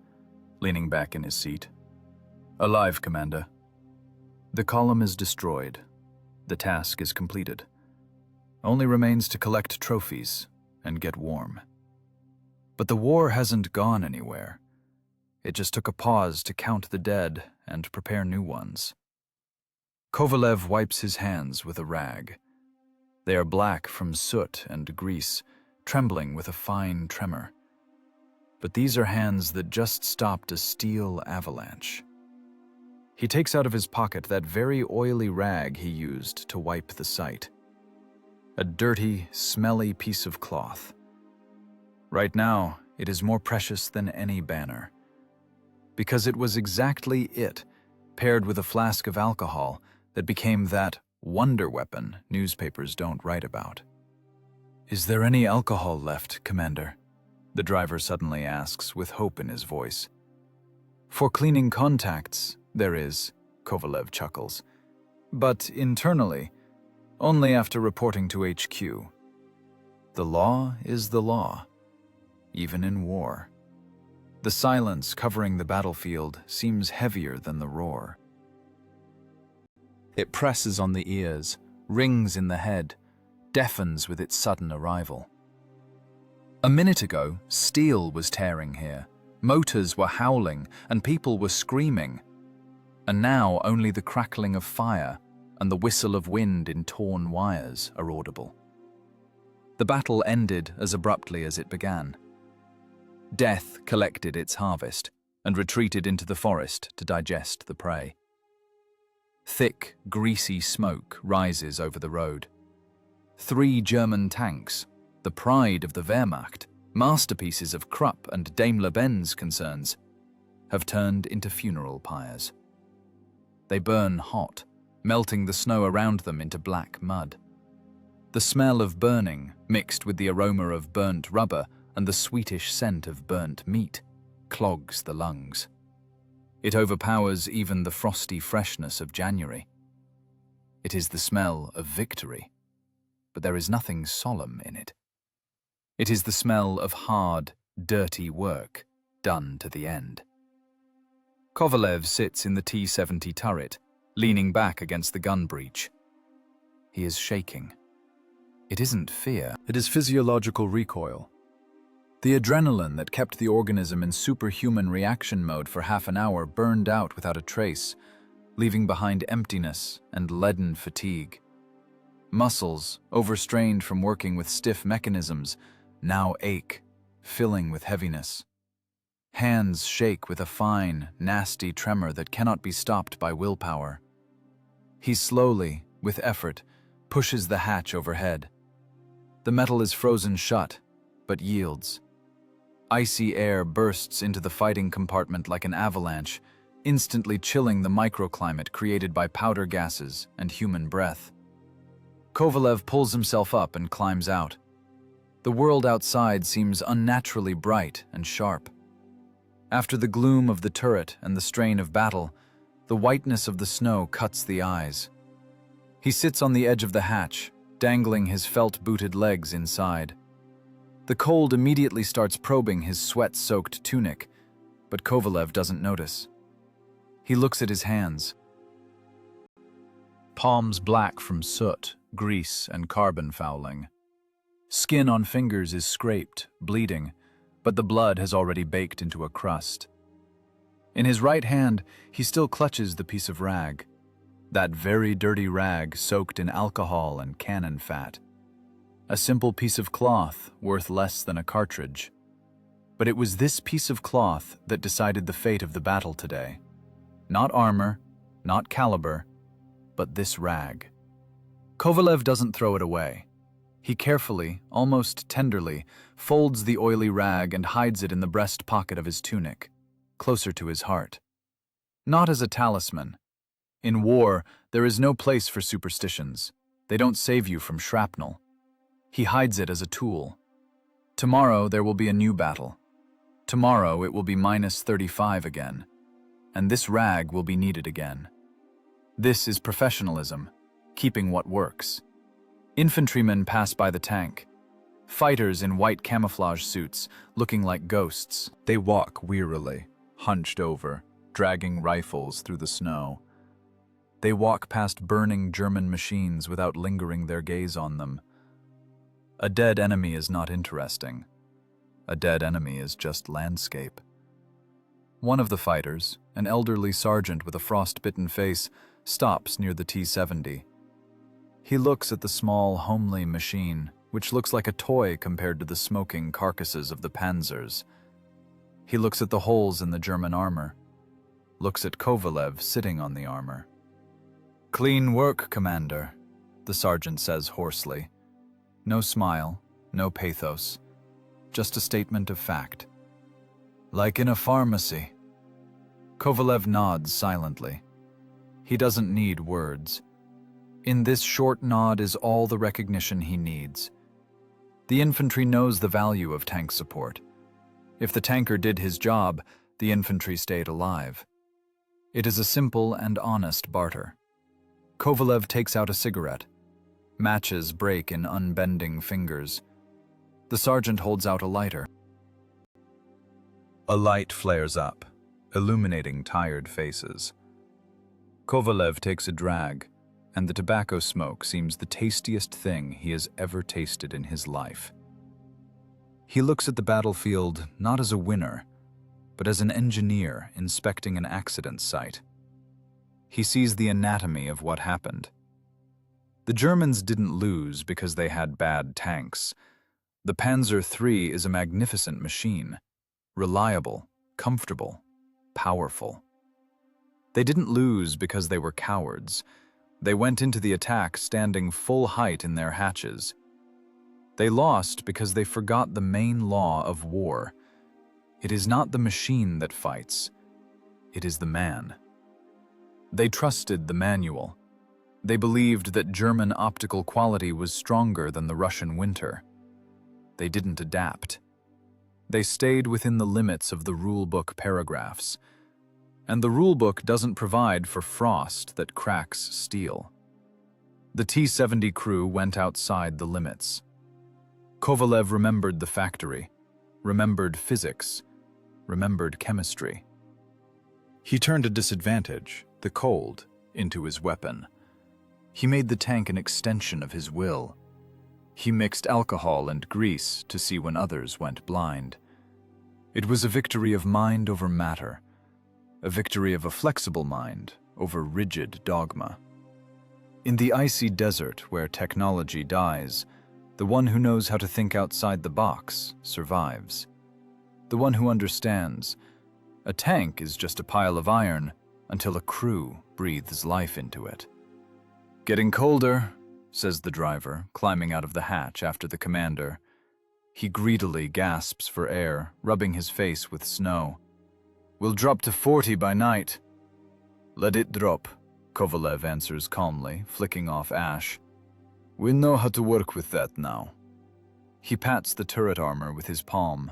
leaning back in his seat. "Alive, Commander." The column is destroyed. The task is completed. Only remains to collect trophies and get warm. But the war hasn't gone anywhere. It just took a pause to count the dead and prepare new ones. Kovalev wipes his hands with a rag. They are black from soot and grease, trembling with a fine tremor. But these are hands that just stopped a steel avalanche. He takes out of his pocket that very oily rag he used to wipe the sight. A dirty, smelly piece of cloth. Right now, it is more precious than any banner. Because it was exactly it, paired with a flask of alcohol, that became that wonder weapon newspapers don't write about. Is there any alcohol left, Commander? The driver suddenly asks, with hope in his voice. For cleaning contacts, there is, Kovalev chuckles. But internally, only after reporting to HQ. The law is the law, even in war. The silence covering the battlefield seems heavier than the roar. It presses on the ears, rings in the head, deafens with its sudden arrival. A minute ago, steel was tearing here, motors were howling, and people were screaming. And now only the crackling of fire and the whistle of wind in torn wires are audible. The battle ended as abruptly as it began. Death collected its harvest and retreated into the forest to digest the prey. Thick, greasy smoke rises over the road. 3 German tanks, the pride of the Wehrmacht, masterpieces of Krupp and Daimler-Benz concerns, have turned into funeral pyres. They burn hot, melting the snow around them into black mud. The smell of burning, mixed with the aroma of burnt rubber and the sweetish scent of burnt meat, clogs the lungs. It overpowers even the frosty freshness of January. It is the smell of victory, but there is nothing solemn in it. It is the smell of hard, dirty work done to the end. Kovalev sits in the T-70 turret, leaning back against the gun breech. He is shaking. It isn't fear, it is physiological recoil. The adrenaline that kept the organism in superhuman reaction mode for half an hour burned out without a trace, leaving behind emptiness and leaden fatigue. Muscles, overstrained from working with stiff mechanisms, now ache, filling with heaviness. Hands shake with a fine, nasty tremor that cannot be stopped by willpower. He slowly, with effort, pushes the hatch overhead. The metal is frozen shut, but yields. Icy air bursts into the fighting compartment like an avalanche, instantly chilling the microclimate created by powder gases and human breath. Kovalev pulls himself up and climbs out. The world outside seems unnaturally bright and sharp. After the gloom of the turret and the strain of battle, the whiteness of the snow cuts the eyes. He sits on the edge of the hatch, dangling his felt-booted legs inside. The cold immediately starts probing his sweat-soaked tunic, but Kovalev doesn't notice. He looks at his hands. Palms black from soot, grease, and carbon fouling. Skin on fingers is scraped, bleeding, but the blood has already baked into a crust. In his right hand, he still clutches the piece of rag. That very dirty rag soaked in alcohol and cannon fat. A simple piece of cloth worth less than a cartridge. But it was this piece of cloth that decided the fate of the battle today. Not armor, not caliber, but this rag. Kovalev doesn't throw it away. He carefully, almost tenderly, folds the oily rag and hides it in the breast pocket of his tunic, closer to his heart. Not as a talisman. In war, there is no place for superstitions. They don't save you from shrapnel. He hides it as a tool. Tomorrow there will be a new battle. Tomorrow it will be -35 again. And this rag will be needed again. This is professionalism, keeping what works. Infantrymen pass by the tank. Fighters in white camouflage suits, looking like ghosts. They walk wearily, hunched over, dragging rifles through the snow. They walk past burning German machines without lingering their gaze on them. A dead enemy is not interesting. A dead enemy is just landscape. One of the fighters, an elderly sergeant with a frost-bitten face, stops near the T-70. He looks at the small, homely machine, which looks like a toy compared to the smoking carcasses of the Panzers. He looks at the holes in the German armor, looks at Kovalev sitting on the armor. "Clean work, Commander," the sergeant says hoarsely. No smile, no pathos, just a statement of fact. "Like in a pharmacy." Kovalev nods silently. He doesn't need words. In this short nod is all the recognition he needs. The infantry knows the value of tank support. If the tanker did his job, the infantry stayed alive. It is a simple and honest barter. Kovalev takes out a cigarette. Matches break in unbending fingers. The sergeant holds out a lighter. A light flares up, illuminating tired faces. Kovalev takes a drag, and the tobacco smoke seems the tastiest thing he has ever tasted in his life. He looks at the battlefield not as a winner, but as an engineer inspecting an accident site. He sees the anatomy of what happened. The Germans didn't lose because they had bad tanks. The Panzer III is a magnificent machine, reliable, comfortable, powerful. They didn't lose because they were cowards. They went into the attack standing full height in their hatches. They lost because they forgot the main law of war. It is not the machine that fights, it is the man. They trusted the manual. They believed that German optical quality was stronger than the Russian winter. They didn't adapt. They stayed within the limits of the rulebook paragraphs. And the rulebook doesn't provide for frost that cracks steel. The T-70 crew went outside the limits. Kovalev remembered the factory, remembered physics, remembered chemistry. He turned a disadvantage, the cold, into his weapon. He made the tank an extension of his will. He mixed alcohol and grease to see when others went blind. It was a victory of mind over matter, a victory of a flexible mind over rigid dogma. In the icy desert where technology dies, the one who knows how to think outside the box survives. The one who understands, a tank is just a pile of iron until a crew breathes life into it. "Getting colder," says the driver, climbing out of the hatch after the commander. He greedily gasps for air, rubbing his face with snow. "We'll drop to 40 by night." "Let it drop," Kovalev answers calmly, flicking off ash. "We know how to work with that now." He pats the turret armor with his palm,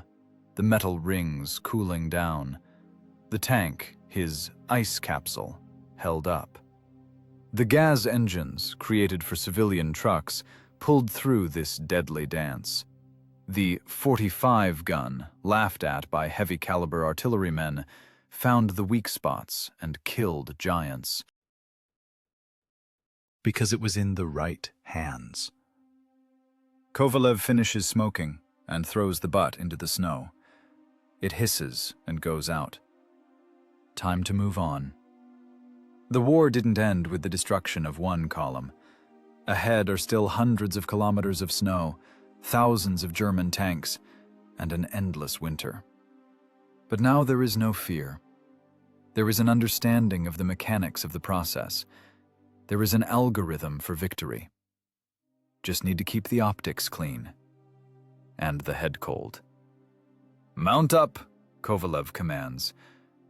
the metal rings cooling down. The tank, his ice capsule, held up. The gas engines, created for civilian trucks, pulled through this deadly dance. The 45 gun, laughed at by heavy-caliber artillerymen, found the weak spots and killed giants. Because it was in the right hands. Kovalev finishes smoking and throws the butt into the snow. It hisses and goes out. Time to move on. The war didn't end with the destruction of one column. Ahead are still hundreds of kilometers of snow, thousands of German tanks, and an endless winter. But now there is no fear. There is an understanding of the mechanics of the process. There is an algorithm for victory. Just need to keep the optics clean. And the head cold. "Mount up," Kovalev commands.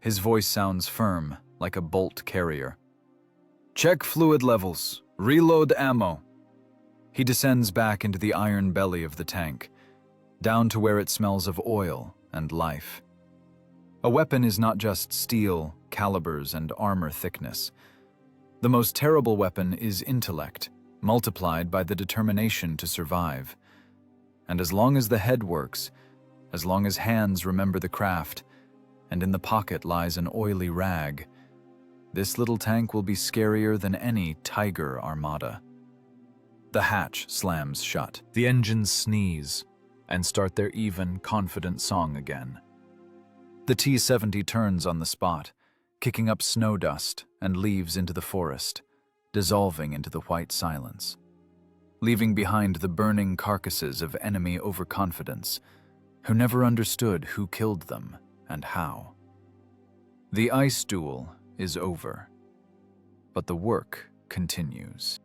His voice sounds firm, like a bolt carrier. "Check fluid levels. Reload ammo." He descends back into the iron belly of the tank, down to where it smells of oil and life. A weapon is not just steel, calibers, and armor thickness. The most terrible weapon is intellect, multiplied by the determination to survive. And as long as the head works, as long as hands remember the craft, and in the pocket lies an oily rag, this little tank will be scarier than any Tiger armada. The hatch slams shut. The engines sneeze and start their even, confident song again. The T-70 turns on the spot, kicking up snow dust and leaves into the forest, dissolving into the white silence, leaving behind the burning carcasses of enemy overconfidence, who never understood who killed them and how. The ice duel is over, but the work continues.